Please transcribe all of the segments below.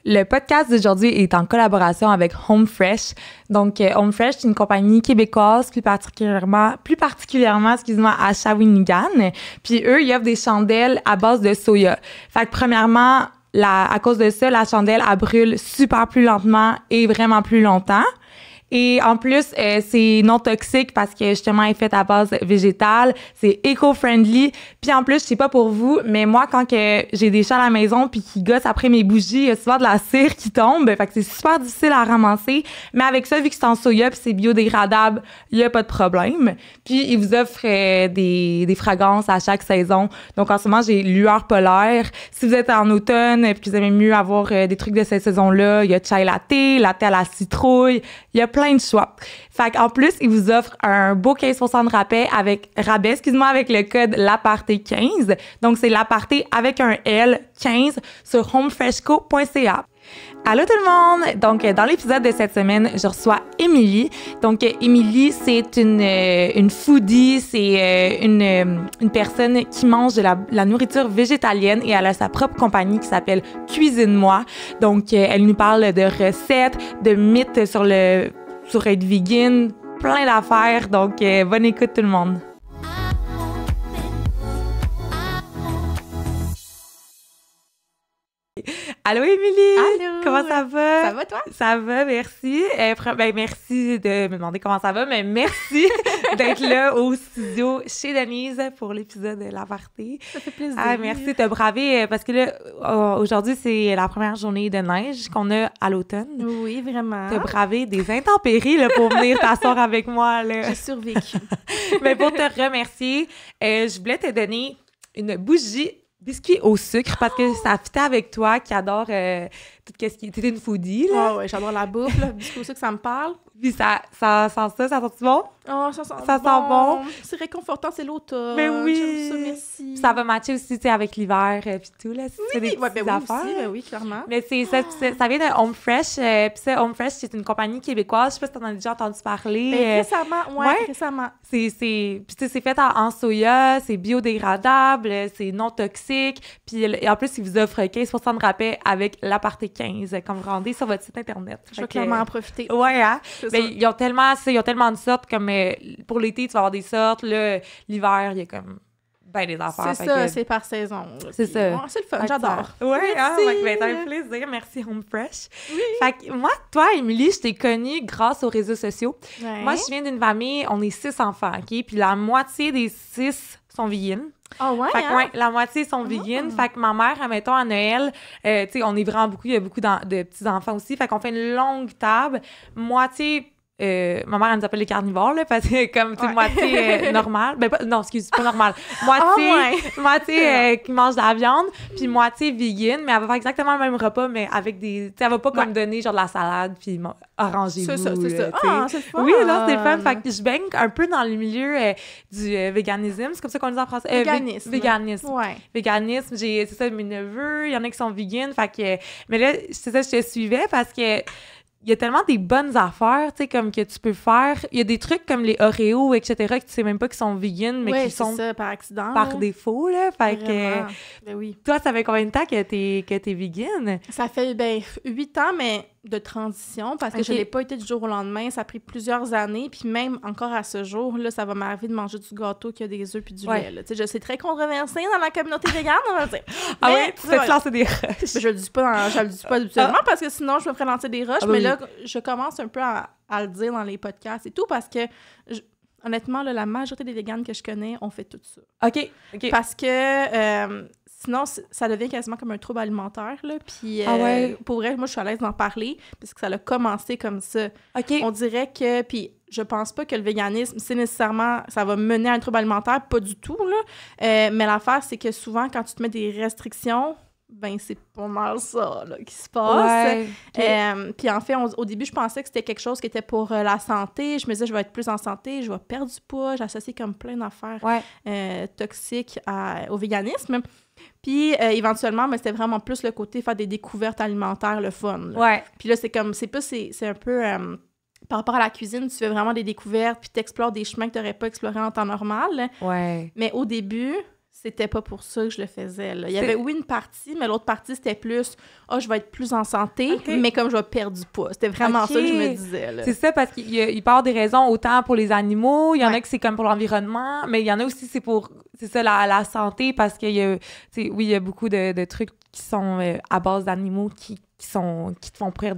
Le podcast d'aujourd'hui est en collaboration avec Home Fresh. Donc, Home Fresh, c'est une compagnie québécoise, plus particulièrement, à Shawinigan. Puis eux, ils offrent des chandelles à base de soya. Fait que premièrement, à cause de ça, la chandelle, elle brûle super plus lentement et vraiment plus longtemps. Et en plus, c'est non toxique parce que justement, elle est faite à base végétale. C'est éco-friendly. Puis en plus, je sais pas pour vous, mais moi, quand que j'ai des chats à la maison puis qui gossent après mes bougies, il y a souvent de la cire qui tombe. Fait que c'est super difficile à ramasser. Mais avec ça, vu que c'est en soya puis c'est biodégradable, il y a pas de problème. Puis ils vous offrent des fragrances à chaque saison. Donc en ce moment, j'ai lueur polaire. Si vous êtes en automne puis que vous aimez mieux avoir des trucs de cette saison-là, il y a chai latte à la citrouille. Il y a plein de choix. Fait qu'en plus, ils vous offrent un beau 15% de rabais avec le code LAPARTÉ15. Donc, c'est l'APARTÉ avec un L 15 sur homefreshco.ca. Allô tout le monde! Donc, dans l'épisode de cette semaine, je reçois Émilie. Donc, Émilie, c'est une foodie, c'est une personne qui mange de la nourriture végétalienne et elle a sa propre compagnie qui s'appelle Cuisine-moi. Donc, elle nous parle de recettes, de mythes sur être vegan, plein d'affaires. Donc, bonne écoute tout le monde! Allô, Émilie! Allô! Comment ça va? Ça va, toi? Ça va, merci. Merci de me demander comment ça va, mais merci d'être là au studio chez Denise pour l'épisode de l'Aparté. Ça fait plaisir. Ah, merci de braver, parce que là, aujourd'hui, c'est la première journée de neige qu'on a à l'automne. Oui, vraiment. T'as bravé des intempéries là, pour venir t'asseoir avec moi. Là. J'ai survécu. Mais pour te remercier, je voulais te donner une bougie biscuit au sucre parce que ça fitait avec toi qui adore tout ce qui... T'es une foodie, là. Oh, ouais, j'adore la bouffe, là. Biscuit au sucre, ça me parle. Puis ça sent bon? Oh, ça sent bon. C'est réconfortant, c'est l'automne. Mais oui! J'aime ça, merci. Ça va matcher aussi, tu sais, avec l'hiver puis tout, là. C'est des petites affaires. Aussi, oui, clairement. Mais ça vient de Home Fresh. Puis ça, Home Fresh, c'est une compagnie québécoise. Je sais pas si t'en as déjà entendu parler. Récemment. Puis tu sais, c'est fait en soya, c'est biodégradable, c'est non toxique. Puis en plus, ils vous offrent 15% de rabais avec l'Aparté 15 quand vous rendez sur votre site Internet. Je vais clairement en profiter. Ouais, hein? Mais ils ont tellement de sortes, comme pour l'été, tu vas avoir des sortes, là, l'hiver, il y a comme ben des affaires. C'est ça, c'est par saison. C'est ça. Oh, c'est le fun, j'adore. Ouais, ça fait plaisir. Merci Home Fresh. Oui. Fait que moi, toi, Émilie, je t'ai connue grâce aux réseaux sociaux. Ouais. Moi, je viens d'une famille, on est 6 enfants, OK? Puis la moitié des 6 sont véganes. Ah ouais, fait que, la moitié sont véganes. Fait que ma mère, admettons, à Noël, tu sais, on est vraiment beaucoup, il y a beaucoup de petits-enfants aussi. Fait qu'on fait une longue table. Moitié... ma mère, elle nous appelle les carnivores, là, parce que comme, tu sais, moitié normale. Ben, non, excuse, pas normale. Moitié qui mange de la viande, puis moitié vegan, mais elle va faire exactement le même repas, mais avec des... Tu sais, elle va pas comme donner, genre, de la salade, puis arrangez-vous. C'est ça. C'est le fun. Oui, là, c'est le fun. Fait que je baigne un peu dans le milieu du véganisme. C'est comme ça qu'on le dit en français. Véganisme. Ouais. Véganisme. C'est ça, mes neveux, il y en a qui sont vegan. Fait que... Mais là, c'est ça, je te suivais parce que il y a tellement des bonnes affaires, tu sais, comme que tu peux faire. Il y a des trucs comme les Oreos, etc., que tu sais même pas qu'ils sont vegan, mais qui sont ça, par accident. Par défaut, là. Fait que... Ben oui. Toi, ça fait combien de temps que t'es vegan? Ça fait, 8 ans, mais de transition, parce que je l'ai pas été du jour au lendemain. Ça a pris plusieurs années, puis même encore à ce jour, là, ça va m'arriver de manger du gâteau qui a des œufs puis du lait, là. Tu sais, je sais, très controversé dans la communauté végane, on va dire. Ah ouais? Tu fais te lancer des roches? Je le dis pas habituellement, parce que sinon, je me ferais lancer des roches, mais là, je commence un peu à le dire dans les podcasts et tout, parce que, honnêtement, là, la majorité des véganes que je connais ont fait tout ça. OK. Parce que... sinon, ça devient quasiment comme un trouble alimentaire, là. Puis, pour vrai, moi, je suis à l'aise d'en parler, parce que ça a commencé comme ça. OK. On dirait que... Puis, je pense pas que le véganisme, c'est nécessairement... Ça va mener à un trouble alimentaire, pas du tout, là. Mais l'affaire, c'est que souvent, quand tu te mets des restrictions, ben c'est pas mal ça, là, qui se passe. Ouais, puis en fait, au début, je pensais que c'était quelque chose qui était pour la santé. Je me disais, je vais être plus en santé, je vais perdre du poids. J'associe comme plein d'affaires toxiques au véganisme. Puis éventuellement, mais c'était vraiment plus le côté faire des découvertes alimentaires, le fun. Là. Ouais. Puis là, c'est un peu... par rapport à la cuisine, tu fais vraiment des découvertes, puis tu explores des chemins que tu n'aurais pas explorés en temps normal. Ouais. Mais au début... c'était pas pour ça que je le faisais. Là. Il y avait, oui, une partie, mais l'autre partie, c'était plus « je vais être plus en santé, mais comme je vais perdre du poids. » C'était vraiment ça que je me disais. Là. C'est ça, parce qu'il peut y avoir des raisons autant pour les animaux, il y en a que c'est comme pour l'environnement, mais il y en a aussi, c'est ça, la santé, parce qu'il y a, oui, il y a beaucoup de trucs qui sont à base d'animaux qui te font prendre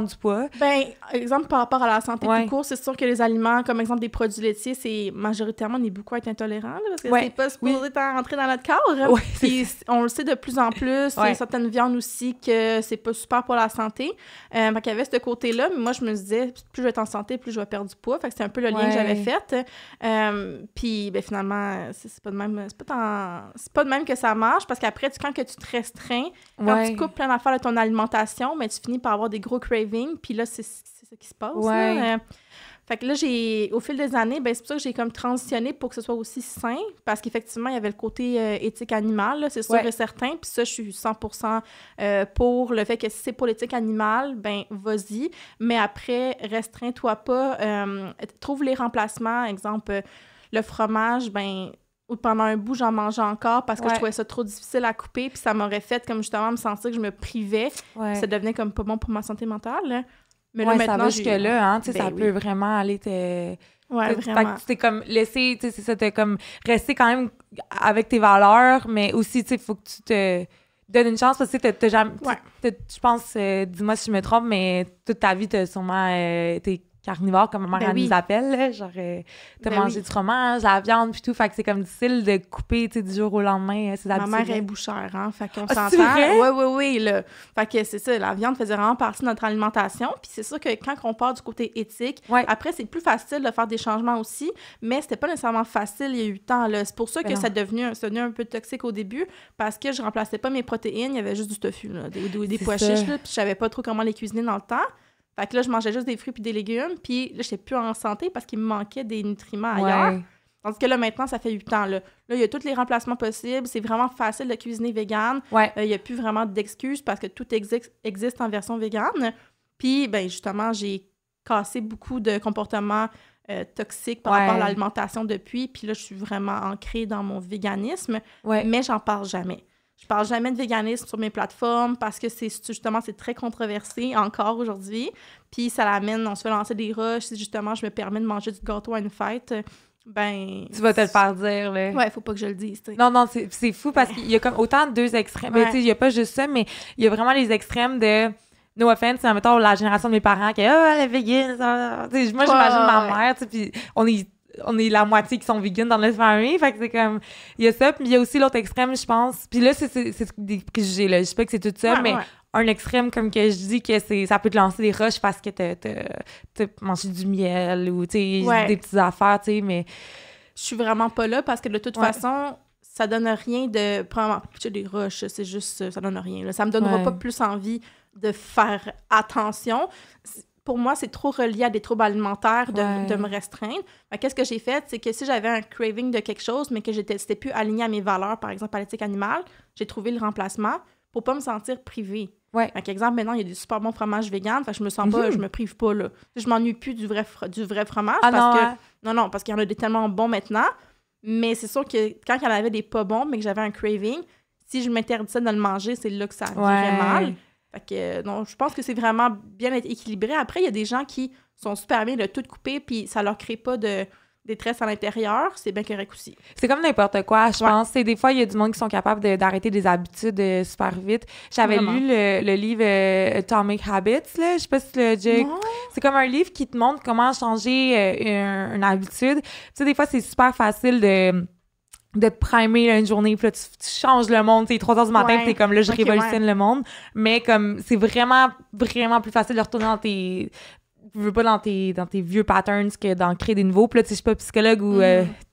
du poids. Ben, exemple, par rapport à la santé tout court, c'est sûr que les aliments, comme exemple des produits laitiers, c'est majoritairement, on est beaucoup à être intolérant, là, parce que c'est pas supposé rentrer dans notre corps. Puis on le sait de plus en plus, il y a certaines viandes aussi que c'est pas super pour la santé. Fait qu'il y avait ce côté-là, mais moi, je me disais, plus je vais être en santé, plus je vais perdre du poids. Fait que c'est un peu le lien que j'avais fait. Puis, ben, finalement, c'est pas de même, c'est pas de même que ça marche, parce qu'après, quand que tu te restreins, quand tu coupes plein d'affaires de ton alimentation, mais tu finis par avoir des gros cravings, puis là, c'est ça qui se passe. Là. Fait que là, au fil des années, ben, c'est pour ça que j'ai comme transitionné pour que ce soit aussi sain, parce qu'effectivement, il y avait le côté éthique animale, là, c'est sûr et certain, puis ça, je suis 100% pour le fait que si c'est pour l'éthique animale, ben vas-y, mais après, restreins-toi pas, trouve les remplacements, exemple, le fromage, ben pendant un bout, j'en mangeais encore parce que je trouvais ça trop difficile à couper, puis ça m'aurait fait comme justement me sentir que je me privais, ça devenait comme pas bon pour ma santé mentale. Là. Mais là, maintenant, ça va jusque-là, hein, tu sais, ça peut vraiment aller vraiment. Fait que t'es comme laisser, tu sais, c'est ça, t'es comme rester quand même avec tes valeurs, mais aussi, tu sais, il faut que tu te donnes une chance, parce que t'as jamais, je pense, dis-moi si je me trompe, mais toute ta vie, t'as sûrement été carnivore, comme ma mère elle nous appelle, là, genre t'as mangé du fromage, la viande puis tout, fait que c'est comme difficile de couper, tu sais, du jour au lendemain ces habitudes. Ma mère est bouchère, hein, fait qu'on s'entend. Oui, là. Fait que c'est ça, la viande faisait vraiment partie de notre alimentation, puis c'est sûr que quand on part du côté éthique, après c'est plus facile de faire des changements aussi, mais c'était pas nécessairement facile il y a eu temps, là. C'est pour ça que ça devenu un peu toxique au début, parce que je remplaçais pas mes protéines, il y avait juste du tofu, là, des pois chiches, là, puis je savais pas trop comment les cuisiner dans le temps. Fait que là, je mangeais juste des fruits puis des légumes, puis là, j'étais plus en santé parce qu'il me manquait des nutriments ailleurs. Tandis que là, maintenant, ça fait 8 ans. Là, il y a tous les remplacements possibles. C'est vraiment facile de cuisiner vegan. Il y a plus vraiment d'excuses parce que tout existe en version végane. Puis, ben justement, j'ai cassé beaucoup de comportements toxiques par rapport à l'alimentation depuis. Puis là, je suis vraiment ancrée dans mon véganisme. Mais j'en parle jamais. Je parle jamais de véganisme sur mes plateformes parce que c'est très controversé encore aujourd'hui. Puis ça l'amène, on se fait lancer des rushs. Si justement je me permets de manger du gâteau à une fête, ben... Tu vas te le faire dire, là. Ouais, faut pas que je le dise, t'sais. Non, c'est fou parce qu'il y a comme autant de deux extrêmes. Tu sais, il y a pas juste ça, mais il y a vraiment les extrêmes de... No offense, c'est mettons la génération de mes parents qui est « Ah, elle est végane! » Moi, j'imagine ma mère, tu sais, puis on est la moitié qui sont véganes dans notre famille, fait que c'est comme il y a ça, puis il y a aussi l'autre extrême, je pense, puis là c'est des préjugés, là, je sais pas que c'est tout ça, mais un extrême comme que je dis que ça peut te lancer des rushs parce que t'as mangé du miel ou tu sais des petites affaires, tu sais, mais je suis vraiment pas là parce que de toute façon ça donne rien de probablement des rushs, c'est juste ça donne rien, là. Ça me donnera pas plus envie de faire attention. Pour moi, c'est trop relié à des troubles alimentaires de me restreindre. Qu'est-ce que j'ai fait? C'est que si j'avais un craving de quelque chose, mais que c'était plus aligné à mes valeurs, par exemple à l'éthique animale, j'ai trouvé le remplacement pour pas me sentir privée. Exemple, maintenant, il y a des super bons fromages véganes, je me sens pas, je me prive pas, là. Je m'ennuie plus du vrai fromage parce qu'il y en a des tellement bons maintenant, mais c'est sûr que quand il y en avait des pas bons, mais que j'avais un craving, si je m'interdisais de le manger, c'est là que ça virait mal. Fait que, non, je pense que c'est vraiment bien être équilibré. Après, il y a des gens qui sont super bien de tout couper, puis ça leur crée pas de détresse à l'intérieur. C'est bien correct aussi. C'est comme n'importe quoi, je pense. Des fois, il y a du monde qui sont capables d'arrêter des habitudes super vite. J'avais lu le livre Atomic Habits, là. Je sais pas si tu l'as déjà... C'est comme un livre qui te montre comment changer une habitude. Tu sais, des fois, c'est super facile de te primer une journée, puis là, tu changes le monde, tu sais, 3h du matin, puis t'es comme là, je révolutionne le monde, mais comme, c'est vraiment, vraiment plus facile de retourner dans tes vieux patterns que d'en créer des nouveaux, puis là, tu sais, je suis pas psychologue ou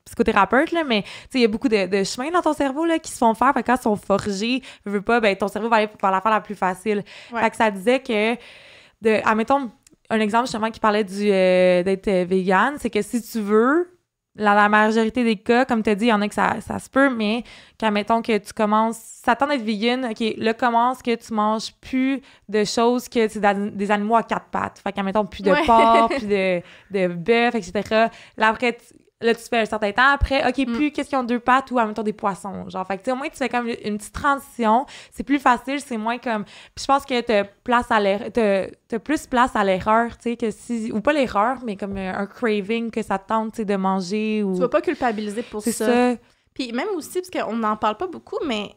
psychothérapeute, là, mais, tu sais, il y a beaucoup de chemins dans ton cerveau, là, qui se font faire, fait que quand ils sont forgés, veux pas, ben, ton cerveau va aller par la faire la plus facile. Fait que ça disait que, admettons, un exemple, justement, qui parlait d'être vegan, c'est que si tu veux, la majorité des cas, comme tu as dit, il y en a que ça se peut, mais mettons que tu commences, ça tente d'être vegan, OK, là, commence que tu manges plus de choses que c'est des animaux à 4 pattes. Fait qu'admettons plus de porc, plus de bœuf, etc. Là, après, Là, tu fais un certain temps. Après, OK, plus question de 2 pâtes ou, en même temps, des poissons. Genre, fait que, tu sais, au moins, tu fais comme une petite transition. C'est plus facile, c'est moins comme... Puis je pense que t'as plus place à l'erreur, tu sais, que si... Ou pas l'erreur, mais comme un craving que ça te tente, tu sais, de manger ou... Tu vas pas culpabiliser pour ça. C'est ça. Puis même aussi, parce qu'on n'en parle pas beaucoup, mais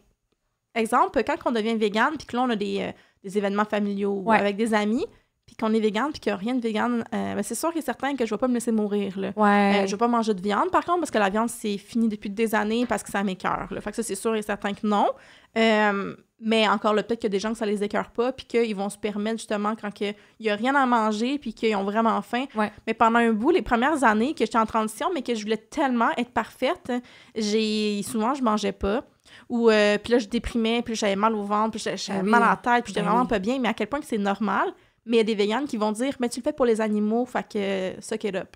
exemple, quand on devient végane, puis que là, on a des événements familiaux avec des amis, puis qu'on est végane, puis qu'il n'y a rien de végane, ben c'est sûr qu'il y a certains que je ne vais pas me laisser mourir. Là. Ouais. Je ne vais pas manger de viande, par contre, parce que la viande, c'est fini depuis des années, parce que ça m'écoeure. Fait que ça, c'est sûr et certain que non. Mais encore peut-être qu'il y a des gens que ça les écoeure pas, puis qu'ils vont se permettre, justement, quand il n'y a rien à manger, puis qu'ils ont vraiment faim. Ouais. Mais pendant un bout, les premières années que j'étais en transition, mais que je voulais tellement être parfaite, souvent, je mangeais pas. Ou puis là, je déprimais, puis j'avais mal au ventre, puis j'avais mal à la tête, puis j'étais vraiment pas bien. Mais à quel point que c'est normal. Mais il y a des véganes qui vont dire « Mais tu le fais pour les animaux, fait que suck it up. »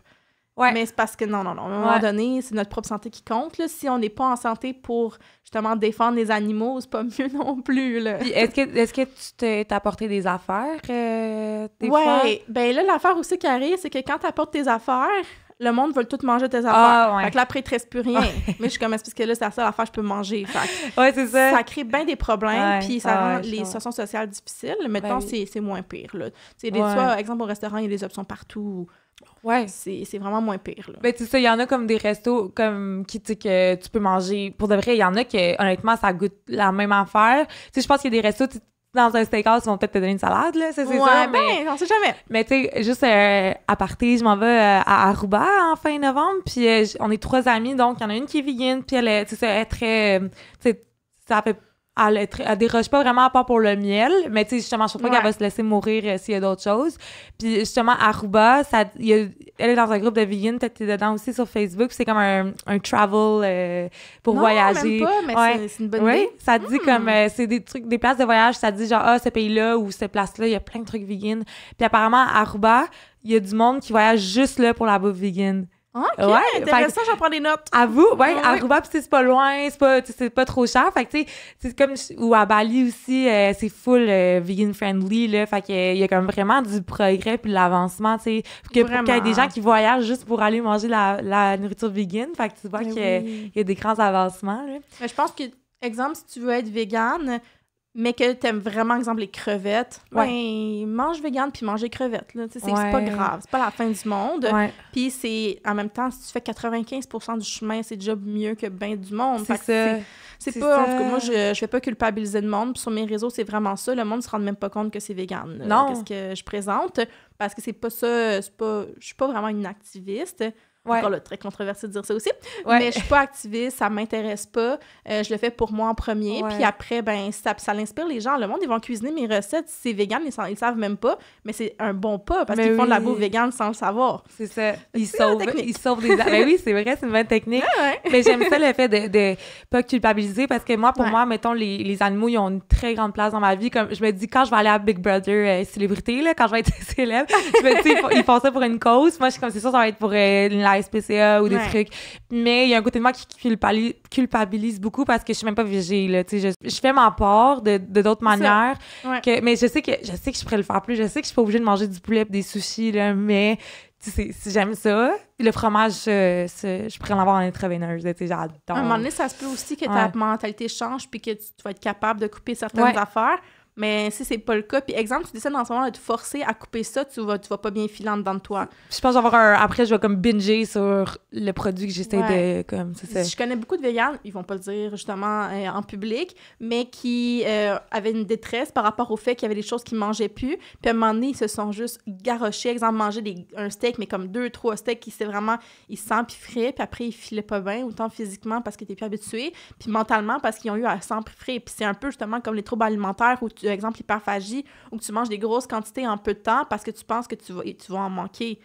Ouais. Mais c'est parce que non. À un moment donné, c'est notre propre santé qui compte. Là. Si on n'est pas en santé pour, justement, défendre les animaux, c'est pas mieux non plus. Là. Puis est-ce que tu t'es apporté des affaires des fois? Ouais. Ben là, l'affaire aussi qui arrive, c'est que quand tu apportes tes affaires, le monde veut tout manger tes affaires. Ah, ouais. Fait que là, après, il te reste plus rien. Mais je suis comme, c'est parce que là, c'est la seule affaire que je peux manger. Fait ouais, c'est ça. Ça crée bien des problèmes, puis ça rend les je situations sociales difficiles. Mettons, c'est moins pire. Là. Des fois, par exemple, au restaurant, il y a des options partout. Ouais. C'est vraiment moins pire. Là. Ben, tu sais, il y en a comme des restos comme qui, tu sais, que tu peux manger. Pour de vrai, il y en a que, honnêtement, ça goûte la même affaire. Tu sais, je pense qu'il y a des restos, dans un steakhouse, ils vont peut-être te donner une salade, là, c'est ça. Mais on sait jamais. Mais tu sais, juste à partir, je m'en vais à Aruba en fin novembre, puis on est 3 amies, donc il y en a une qui est vegan, puis elle est très... tu sais, ça fait... Elle déroge pas vraiment à part pour le miel, mais tu sais, justement, je trouve pas qu'elle va se laisser mourir s'il y a d'autres choses. Puis justement, Aruba, elle est dans un groupe de vegan, peut-être t'es dedans aussi sur Facebook, c'est comme un travel pour voyager. Non, même pas, mais c'est une bonne idée. Ça dit comme, c'est des trucs, des places de voyage, ça dit genre, ce pays-là ou cette place-là, il y a plein de trucs vegan. Puis apparemment, à Aruba, il y a du monde qui voyage juste là pour la bouffe vegan. OK, intéressant, j'en prends des notes. À vous, Aruba, puis c'est pas loin, c'est pas trop cher. Fait que, tu sais, c'est comme... Ou à Bali aussi, c'est full vegan-friendly, là. Fait qu'il y a comme vraiment du progrès puis de l'avancement, tu sais. Qu'il y a des gens qui voyagent juste pour aller manger la nourriture vegan. Fait que tu vois qu'il y a des grands avancements, là. Mais je pense que, exemple, si tu veux être végane, mais que t'aimes vraiment, exemple, les crevettes, ben, mange vegan puis mange les crevettes, là. C'est pas grave, c'est pas la fin du monde. Puis c'est, en même temps, si tu fais 95% du chemin, c'est déjà mieux que ben du monde. C'est ça. C'est pas, en tout cas, moi, je vais pas culpabiliser le monde. Puis sur mes réseaux, c'est vraiment ça. Le monde se rend même pas compte que c'est vegan. Non. Qu'est-ce que je présente? Parce que c'est pas ça, je suis pas vraiment une activiste. Encore là, très controversé de dire ça aussi. Mais je suis pas activiste, ça m'intéresse pas. Je le fais pour moi en premier. Puis après, ben ça l'inspire les gens. Le monde, ils vont cuisiner mes recettes. Si c'est vegan, ils savent même pas. Mais c'est un bon pas parce qu'ils font de la bouffe vegan sans le savoir. C'est ça. Ils sauvent des... Ben oui, c'est vrai, c'est une bonne technique. Mais j'aime ça, le fait de pas culpabiliser parce que moi, pour moi, mettons, les animaux, ils ont une très grande place dans ma vie. Comme je me dis, quand je vais aller à Big Brother célébrité, là, quand je vais être célèbre, je me dis, ils font ça pour une cause. Moi, je suis comme, c'est sûr, ça va être pour la SPCA ou des trucs. Mais il y a un côté de moi qui culpabilise beaucoup parce que je suis même pas végé, là. Tu sais, je fais ma part de d'autres manières. Mais je sais que je pourrais le faire plus. Je sais que je suis pas obligée de manger du poulet et des sushis, là, mais si j'aime ça. Le fromage, je pourrais en avoir en intraveineuse. Tu sais, j'adore. À un moment donné, ça se peut aussi que ta mentalité change puis que tu vas être capable de couper certaines affaires. Mais si c'est pas le cas, puis exemple, tu décides en ce moment de te forcer à couper ça, tu vas pas bien filer en dedans de toi. Je pense après, je vais comme binger sur le produit que j'essaie de... comme c'est ça. Je connais beaucoup de véganes, ils vont pas le dire justement en public, mais qui avaient une détresse par rapport au fait qu'il y avait des choses qu'ils mangeaient plus. Puis à un moment donné, ils se sont juste garochés. Exemple, manger un steak, mais comme 2-3 steaks qui c'est vraiment... Ils se s'empiffraient, puis après, ils filaient pas bien, autant physiquement parce qu'ils étaient plus habitués, puis mentalement parce qu'ils ont eu à s'empiffrer. Puis c'est un peu justement comme les troubles alimentaires où par exemple, l'hyperphagie, où tu manges des grosses quantités en peu de temps parce que tu penses que tu vas en manquer.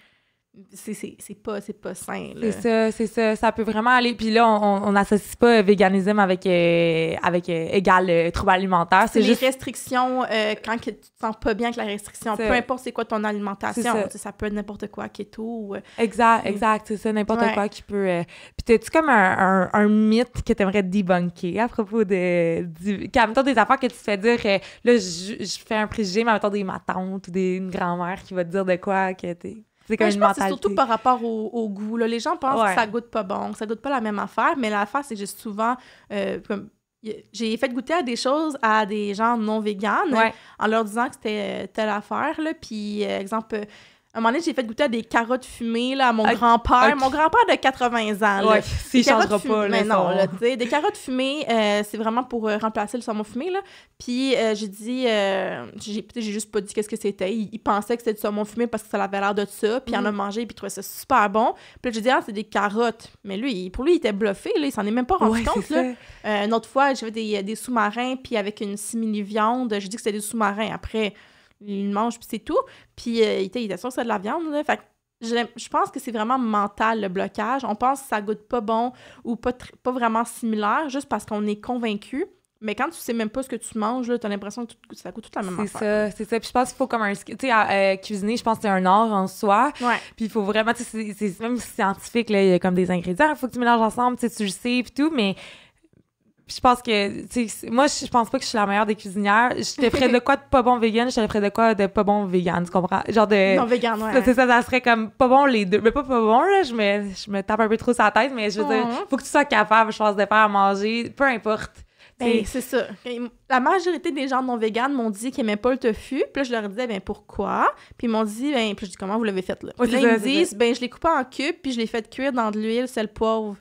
C'est pas sain, là. C'est ça. Ça peut vraiment aller. Puis là, on n'associe pas véganisme avec égal trouble alimentaire. C'est juste... les restrictions, quand tu te sens pas bien avec la restriction, peu importe c'est quoi ton alimentation, ça peut être n'importe quoi, keto ou... Exact, c'est ça, n'importe quoi qui peut... Puis t'as-tu comme un mythe que t'aimerais débunker à propos mettons des affaires que tu te fais dire, là, je fais un préjugé, mais mettons ma tante ou une grand-mère qui va te dire de quoi que t'es... C'est comme je une pense que c'est mentalité. surtout par rapport au goût. Là. Les gens pensent que ça goûte pas bon, que ça goûte pas la même affaire, mais l'affaire, c'est que j'ai souvent... j'ai fait goûter à des choses à des gens non véganes en leur disant que c'était telle affaire. Là. Puis, exemple... À un moment donné, j'ai fait goûter à des carottes fumées là, à mon grand-père. Okay. Mon grand-père de 80 ans. Là. S'il changera pas. Mais non, là, tu sais, des carottes fumées, c'est vraiment pour remplacer le saumon fumé. Là. Puis j'ai dit... j'ai juste pas dit qu'est-ce que c'était. Il pensait que c'était du saumon fumé parce que ça avait l'air de ça. Puis il en a mangé, puis il trouvait ça super bon. Puis là, j'ai dit, c'est des carottes. Mais lui, pour lui, il était bluffé. Là, il s'en est même pas rendu compte. Là. Une autre fois, j'avais des sous-marins, puis avec une simili-viande, j'ai dit que c'était des sous-marins. Après... il mange, puis c'est tout. Puis il était sûr que c'est de la viande. Là. Fait que je pense que c'est vraiment mental, le blocage. On pense que ça goûte pas bon ou pas vraiment similaire, juste parce qu'on est convaincu. Mais quand tu sais même pas ce que tu manges, tu as l'impression que ça goûte toute la même affaire. C'est ça. Puis je pense qu'il faut comme un... Tu sais, cuisiner, je pense que c'est un art en soi. Ouais. Puis il faut vraiment... Tu sais, c'est même scientifique, là. Il y a comme des ingrédients. Il faut que tu mélanges ensemble, tu le sais, puis tout. Mais... je pense que, tu sais, moi, je pense pas que je suis la meilleure des cuisinières. Je te ferais de quoi de pas bon vegan, je te ferais de quoi de pas bon vegan, tu comprends? Genre de... non, vegan, ouais. C'est ça, ça serait comme pas bon les deux. Mais pas bon, là, je me tape un peu trop sur la tête, mais je veux dire, faut que tu sois capable, je pense, de faire à manger, peu importe. Ben, c'est ça. La majorité des gens non véganes m'ont dit qu'ils aimaient pas le tofu. Puis là, je leur disais, ben pourquoi? Puis ils m'ont dit, ben, puis je dis, comment vous l'avez fait, là? Puis là, ils me disent, ben, je l'ai coupé en cubes, puis je l'ai fait cuire dans de l'huile, sel, poivre.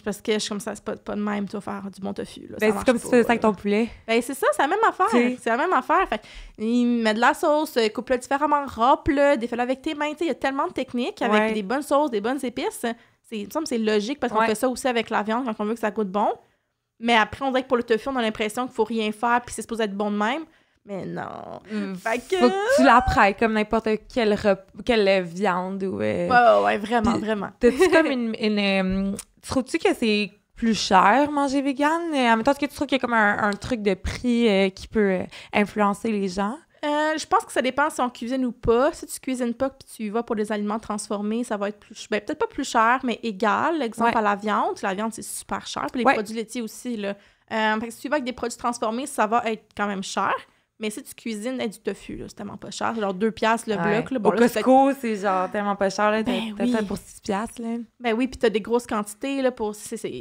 Parce que je suis comme ça, c'est pas de même, tu vas faire du bon tofu. Là, ben, c'est comme si tu faisais ça avec ton poulet. Ben, c'est ça, c'est la même affaire. C'est la même affaire. Fait il met de la sauce, coupe-le différemment, râpe-le, défais-le avec tes mains. Il y a tellement de techniques avec des bonnes sauces, des bonnes épices. Il me semble que c'est logique parce qu'on fait ça aussi avec la viande quand on veut que ça goûte bon. Mais après, on dirait que pour le tofu, on a l'impression qu'il faut rien faire puis c'est supposé être bon de même. Mais non. Fait que... faut que tu l'apprêtes comme n'importe quelle viande ou... Ouais, vraiment, vraiment. T'as-tu comme une trouves-tu que c'est plus cher manger vegan? En même temps, est-ce que tu trouves qu'il y a comme un truc de prix qui peut influencer les gens? Je pense que ça dépend si on cuisine ou pas. Si tu cuisines pas et tu y vas pour des aliments transformés, ça va être plus... Ben, peut-être pas plus cher, mais égal. Exemple à la viande. La viande, c'est super cher. Puis les produits laitiers aussi, là. Fait que si tu y vas avec des produits transformés, ça va être quand même cher. Mais si tu cuisines du tofu, là, c'est tellement pas cher. C'est genre 2$ le bloc. Là. Bon, au Costco, c'est genre tellement pas cher. Là, t'as fait pour 6$. Là. Ben oui, puis t'as des grosses quantités. Là,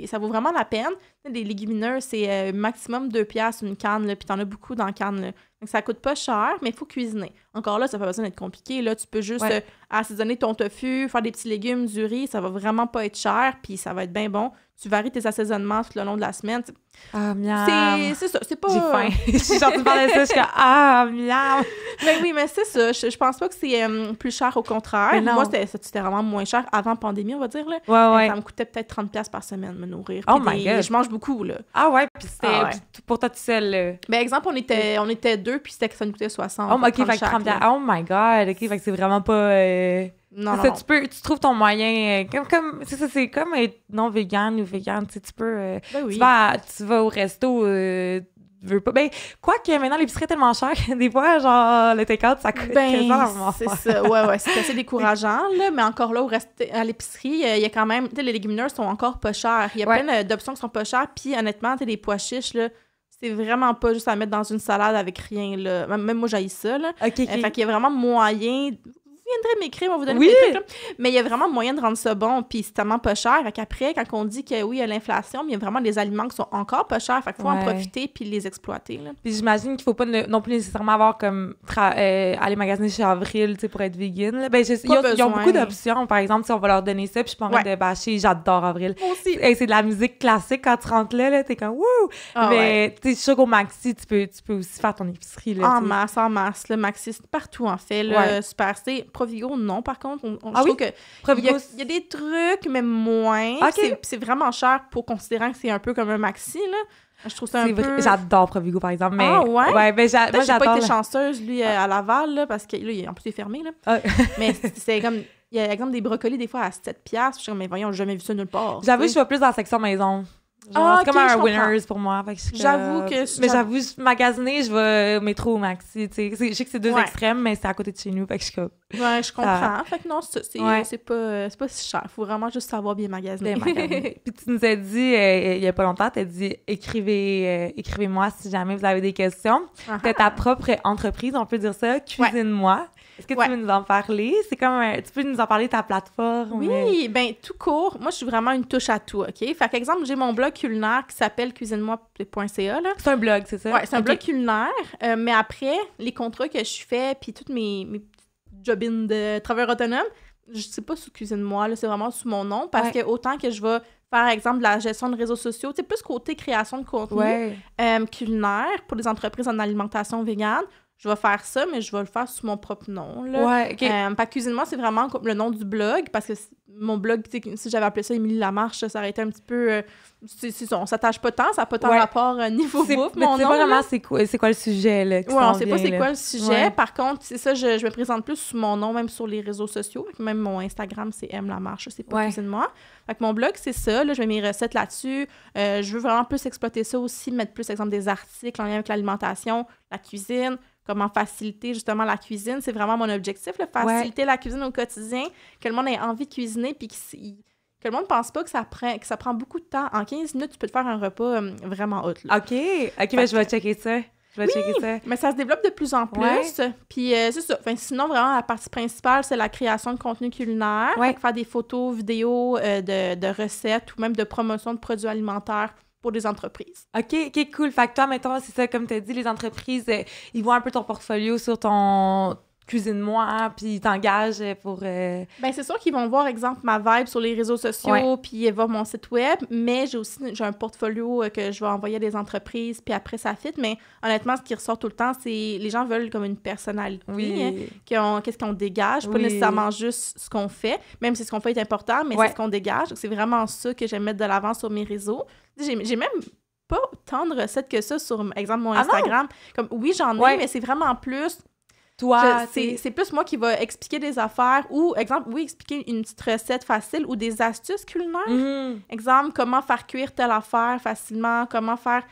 ça vaut vraiment la peine. Des légumineuses, c'est maximum 2$ une canne. Puis t'en as beaucoup dans la canne. Là. Donc ça coûte pas cher, mais il faut cuisiner. Encore là, ça n'a pas besoin d'être compliqué. Là. Tu peux juste assaisonner ton tofu, faire des petits légumes, du riz. Ça va vraiment pas être cher, puis ça va être bien bon. Tu varies tes assaisonnements tout le long de la semaine. Ah, miam! C'est ça, c'est pas... J'ai faim. Je suis sortie de parler de ça, je suis comme « Ah, miam! » Ben oui, mais c'est ça. Je pense pas que c'est plus cher, au contraire. Moi, c'était vraiment moins cher avant pandémie, on va dire. Là. Ouais. Ça me coûtait peut-être 30$ par semaine me nourrir. Oh my God! Je mange beaucoup, là. Ah ouais? Puis c'était pour toi tout seul, là. Ben exemple, on était deux, puis ça nous coûtait 60$. Oh, OK, fait que 30$. Oh my God! OK, fait que c'est vraiment pas... Non. Tu trouves ton moyen c'est ça, c'est comme être non vegan ou vegan, tu peux tu vas au resto veux pas quoi que maintenant l'épicerie est tellement chère des fois genre le take-out ça coûte c'est ça ouais c'est assez décourageant là, mais encore là à l'épicerie il y a quand même les légumineuses sont encore pas chères, il y a plein d'options qui sont pas chères, puis honnêtement les pois chiches là c'est vraiment pas juste à mettre dans une salade avec rien là, même moi j'haïs ça là. Fait qu'il y a vraiment moyen. Vous viendrez m'écrire, on va vous donner des trucs. Là. Mais il y a vraiment moyen de rendre ça bon, puis c'est tellement pas cher. Fait qu'après, quand on dit que oui, il y a l'inflation, mais il y a vraiment des aliments qui sont encore pas chers. Fait qu'il faut en profiter puis les exploiter. Là. Puis j'imagine qu'il faut pas non plus nécessairement avoir comme aller magasiner chez Avril pour être vegan. Là. Ils ont beaucoup d'options. Par exemple, si on va leur donner ça, puis je peux de bâcher, j'adore Avril. Moi aussi. C'est de la musique classique quand tu rentres là t'es comme wouh! Mais tu sais, je suis sûre qu'au Maxi, tu peux aussi faire ton épicerie. Là, en masse. Le Maxi, c'est partout en fait. Là, Super C. Provigo, non, par contre. Je trouve que il y a des trucs, mais moins. C'est vraiment cher pour considérant que c'est un peu comme un Maxi, là. Je trouve ça un peu... J'adore Provigo, par exemple. Mais... Ah ouais? Ouais, ben moi, j'ai pas été chanceuse, lui, à Laval, là, parce que là, en plus, il est fermé, là. Mais c'est comme... Il y a exemple des brocolis, des fois, à 7$. Je suis comme, mais voyons, j'ai jamais vu ça nulle part. J'avoue, je suis plus dans la section maison. Genre, c'est comme un Winners pour moi. J'avoue que... Mais j'avoue, magasiner, je vais métro ou Maxi. Je sais que c'est deux extrêmes, mais c'est à côté de chez nous. Fait que je suis comme... Ouais, je comprends. Fait que non, c'est pas si cher. Faut vraiment juste savoir bien magasiner. Puis tu nous as dit, il y a pas longtemps, tu as dit écrivez-moi si jamais vous avez des questions. T'as ta propre entreprise, on peut dire ça, Cuisine-moi. Est-ce que tu veux nous en parler? C'est comme tu peux nous en parler de ta plateforme? Oui, bien, tout court. Moi, je suis vraiment une touche à tout, OK? Fait qu'exemple, j'ai mon blog culinaire qui s'appelle cuisinemoi.ca, là. C'est un blog, c'est ça? Ouais, c'est un blog culinaire. Mais après, les contrats que je fais, puis toutes mes job-ins de travailleur autonome, je sais pas sous Cuisine-moi, là, c'est vraiment sous mon nom, parce que autant que je vais faire, exemple, de la gestion de réseaux sociaux, tu sais, plus côté création de contenu culinaire pour les entreprises en alimentation végane, je vais faire ça, mais je vais le faire sous mon propre nom, là. Ouais, OK. Fait que Cuisine-moi, c'est vraiment comme le nom du blog, parce que mon blog, si j'avais appelé ça Émilie Lamarche, ça aurait été un petit peu... c'est ça, on s'attache pas tant, ça n'a pas tant rapport niveau bouffe, mon nom. C'est pas vraiment c'est quoi le sujet, là, on sait pas c'est quoi le sujet. Par contre, c'est ça, je me présente plus sous mon nom, même sur les réseaux sociaux. Même mon Instagram, c'est M Lamarche, c'est pas Cuisine-moi. Fait que mon blog, c'est ça, là, je mets mes recettes là-dessus. Je veux vraiment plus exploiter ça aussi, mettre plus, exemple, des articles en lien avec l'alimentation, la cuisine, comment faciliter justement la cuisine. C'est vraiment mon objectif, là, faciliter la cuisine au quotidien, que le monde ait envie de cuisiner, puis que le monde ne pense pas que ça prend beaucoup de temps. En 15 minutes, tu peux te faire un repas vraiment hot. Là. OK, ben, je vais checker ça. Mais ça se développe de plus en plus. Puis c'est ça. Enfin, sinon, vraiment, la partie principale, c'est la création de contenu culinaire. Faire des photos, vidéos de recettes ou même de promotion de produits alimentaires pour des entreprises. OK, cool. Fait que toi, mettons, c'est ça, comme tu as dit, les entreprises, ils voient un peu ton portfolio sur ton Cuisine-moi, puis ils t'engagent pour... Ben, c'est sûr qu'ils vont voir, exemple, ma vibe sur les réseaux sociaux, puis voir mon site web, mais j'ai un portfolio que je vais envoyer à des entreprises, puis après, ça fit. Mais honnêtement, ce qui ressort tout le temps, c'est les gens veulent comme une personnalité, qu'est-ce qu'on dégage, pas nécessairement juste ce qu'on fait, même si ce qu'on fait est important, mais c'est ce qu'on dégage. Donc, c'est vraiment ça que j'aime mettre de l'avant sur mes réseaux. J'ai même pas tant de recettes que ça sur, exemple, mon Instagram. Comme, oui, j'en ai, mais c'est vraiment plus... Toi, c'est plus moi qui va expliquer des affaires ou, exemple, expliquer une petite recette facile ou des astuces culinaires. Exemple, comment faire cuire telle affaire facilement, comment faire...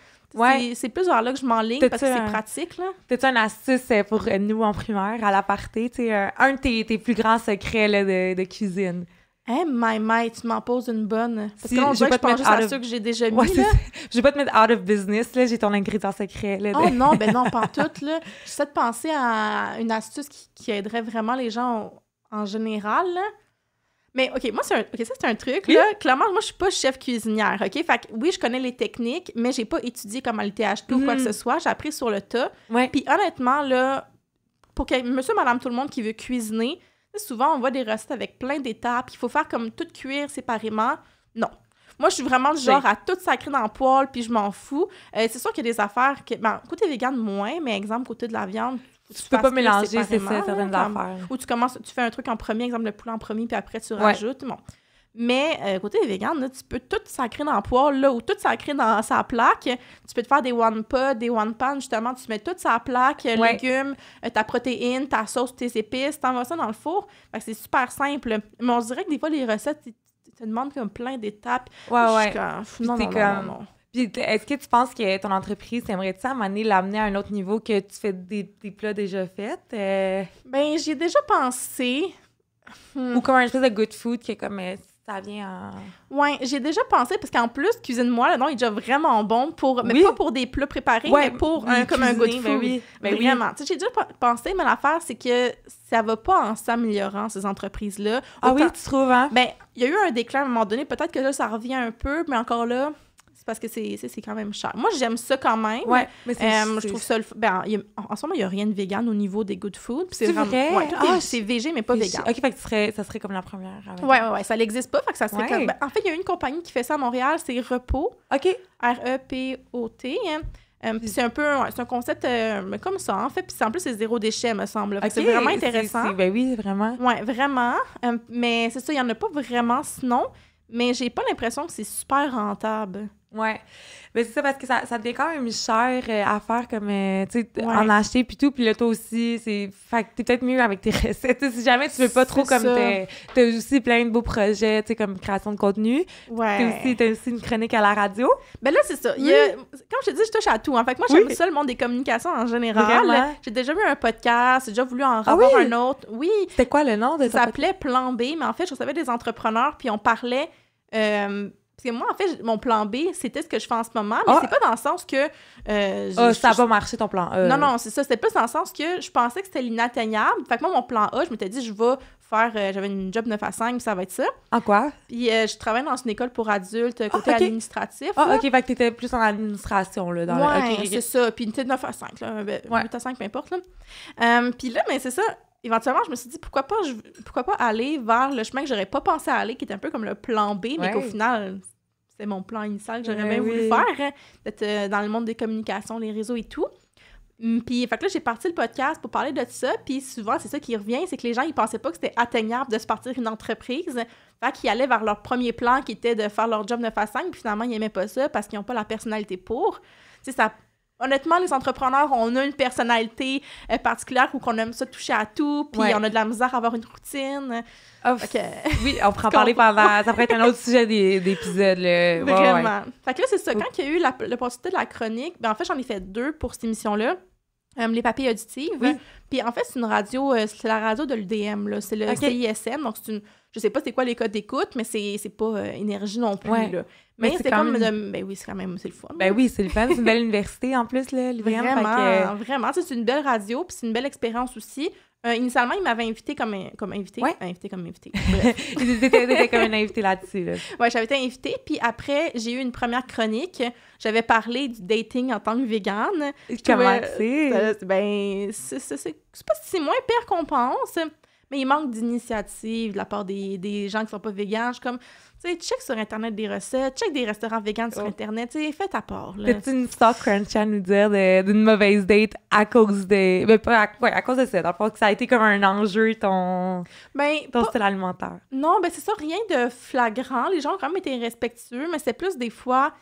C'est plus vers là que je m'enligne parce que c'est pratique, là. T'as-tu une astuce pour nous en primaire, à l'aparté? Un de tes plus grands secrets là, de cuisine? Tu m'en poses une bonne. Parce que là, on dirait que je pense juste à ceux que j'ai déjà mis, là. Je vais pas te mettre out of business, là. J'ai ton ingrédient secret, là. Oh non, non, pas tout, là. J'essaie de penser à une astuce qui aiderait vraiment les gens en général, là. Mais, OK, moi, ça, c'est un truc, là. Clairement, moi, je suis pas chef cuisinière, OK? Fait que, oui, je connais les techniques, mais j'ai pas étudié comment le THT ou quoi que ce soit. J'ai appris sur le tas. Puis, honnêtement, là, pour monsieur, madame, tout le monde qui veut cuisiner... Souvent, on voit des recettes avec plein d'étapes. Il faut faire comme tout cuire séparément. Non. Moi, je suis vraiment du genre à tout sacrer dans le poêle, puis je m'en fous. C'est sûr qu'il y a des affaires que... côté vegan, moins, mais exemple, côté de la viande, tu peux pas mélanger, c'est ça, certaines affaires. Ou tu fais un truc en premier, exemple, le poulet en premier, puis après, tu rajoutes. Bon. Mais côté vegan, là, tu peux tout sacrer dans le poêle, là, ou tout sacrer dans sa plaque. Tu peux te faire des one pot, des one pan, justement. Tu mets toute sa plaque, légumes, ta protéine, ta sauce, tes épices, t'envoies ça dans le four. Fait que c'est super simple. Mais on dirait que des fois, les recettes, ils te demandent comme plein d'étapes. Non. Puis est-ce que tu penses que ton entreprise, t'aimerais-tu à un moment donné l'amener à un autre niveau, que tu fais des plats déjà faits? Ben, j'y ai déjà pensé. Ou comme un espèce de good food qui est comme... ça vient en... Ouais, j'ai déjà pensé, parce qu'en plus, Cuisine-moi, le nom est déjà vraiment bon pour... Mais pas pour des plats préparés, mais pour comme un good food. Vraiment. Tu sais, j'ai déjà pensé, mais l'affaire, c'est que ça va pas en s'améliorant, ces entreprises-là. Oui, tu trouves, hein? Ben, il y a eu un déclin à un moment donné. Peut-être que là, ça revient un peu, mais encore là... C'est parce que c'est quand même cher. Moi, j'aime ça quand même. Ouais, mais je trouve ça... en ce moment, il n'y a rien de vegan au niveau des good food. C'est vrai? Ouais, c'est végé, mais pas vegan. OK, fait que ça serait comme la première. Ouais, ça n'existe pas. Fait que ça serait comme... en fait, il y a une compagnie qui fait ça à Montréal, c'est Repos. OK. R-E-P-O-T. C'est un peu... c'est un concept comme ça, en fait. Puis en plus, c'est zéro déchet, me semble. Okay, c'est vraiment intéressant. Ben oui, vraiment. Ouais, vraiment. Mais c'est ça, il n'y en a pas vraiment sinon. Mais j'ai pas l'impression que c'est super rentable. Ouais. Mais c'est ça, parce que ça devient quand même cher à faire, comme, tu sais, en acheter puis tout. Puis là, toi aussi, fait que t'es peut-être mieux avec tes recettes. T'sais, si jamais tu veux pas trop, comme, t'as aussi plein de beaux projets, tu sais, comme création de contenu. Ouais. T'as aussi une chronique à la radio. Ben là, c'est ça. Comme je te dis, je touche à tout. En fait, moi, j'aime ça, le monde des communications en général. J'ai déjà eu un podcast, j'ai déjà voulu en revoir un autre. Oui. C'était quoi le nom de ça? Ça s'appelait Plan B, mais en fait, je recevais des entrepreneurs, puis on parlait... Parce que moi, en fait, mon plan B, c'était ce que je fais en ce moment, mais c'est pas dans le sens que... ça n'a pas marché, ton plan A. Non, c'est ça. C'était plus dans le sens que je pensais que c'était l'inatteignable. Fait que moi, mon plan A, je m'étais dit, je vais faire... j'avais une job 9 à 5, puis ça va être ça. En quoi? Puis je travaille dans une école pour adultes, côté administratif. OK, fait que t'étais plus en administration, là. C'est ça. Puis une petite 9 à 5, là. 8 à 5, peu importe, là. Puis là, mais c'est ça. Éventuellement, je me suis dit, pourquoi pas aller vers le chemin que j'aurais pas pensé aller, qui était un peu comme le plan B, mais qu'au final, c'est mon plan initial que j'aurais bien voulu faire, hein, d'être dans le monde des communications, les réseaux et tout. Puis, fait que là, j'ai parti le podcast pour parler de ça, puis souvent, c'est ça qui revient, c'est que les gens, ils pensaient pas que c'était atteignable de se partir une entreprise, fait qu'ils allaient vers leur premier plan, qui était de faire leur job 9 à 5, puis finalement, ils aimaient pas ça parce qu'ils ont pas la personnalité pour. Tu sais, ça... Honnêtement, les entrepreneurs, on a une personnalité particulière où qu'on aime ça toucher à tout, puis on a de la misère à avoir une routine. Oui, on pourra en parler pendant... Ça pourrait être un autre sujet d'épisode. Vraiment. Fait que là, c'est ça. Quand il y a eu l'opportunité de la chronique, en fait, j'en ai fait 2 pour cette émission-là. Les papilles auditives. Oui. Puis en fait, c'est une radio, c'est la radio de l'UDM, là. C'est le CISM, donc c'est une... Je sais pas c'est quoi les codes d'écoute, mais c'est pas Énergie non plus, là. Mais c'est comme... Ben oui, c'est quand même... C'est le fun. Ben oui, c'est le fun. C'est une belle université, en plus, là, l'UDM. Vraiment. C'est une belle radio, puis c'est une belle expérience aussi. Initialement, il m'avait invité comme invité. Ouais. Invité comme invité. T'étais comme une invitée là-dessus, là. Ouais, j'avais été invitée. Puis après, j'ai eu une première chronique. J'avais parlé du dating en tant que végane. Comment c'est? Ben, c'est pas si moins pire qu'on pense. Mais il manque d'initiative de la part des gens qui sont pas véganes. Je suis comme, tu sais, check sur Internet des recettes, check des restaurants véganes sur Internet, tu sais, fais ta part, là. T'as-tu une stock crunch à nous dire d'une mauvaise date à cause de... Ben, pas à cause de ça, dans le fond, que ça a été comme un enjeu, ton style alimentaire. Non, ben c'est ça, rien de flagrant. Les gens ont quand même été respectueux, mais c'est plus des fois...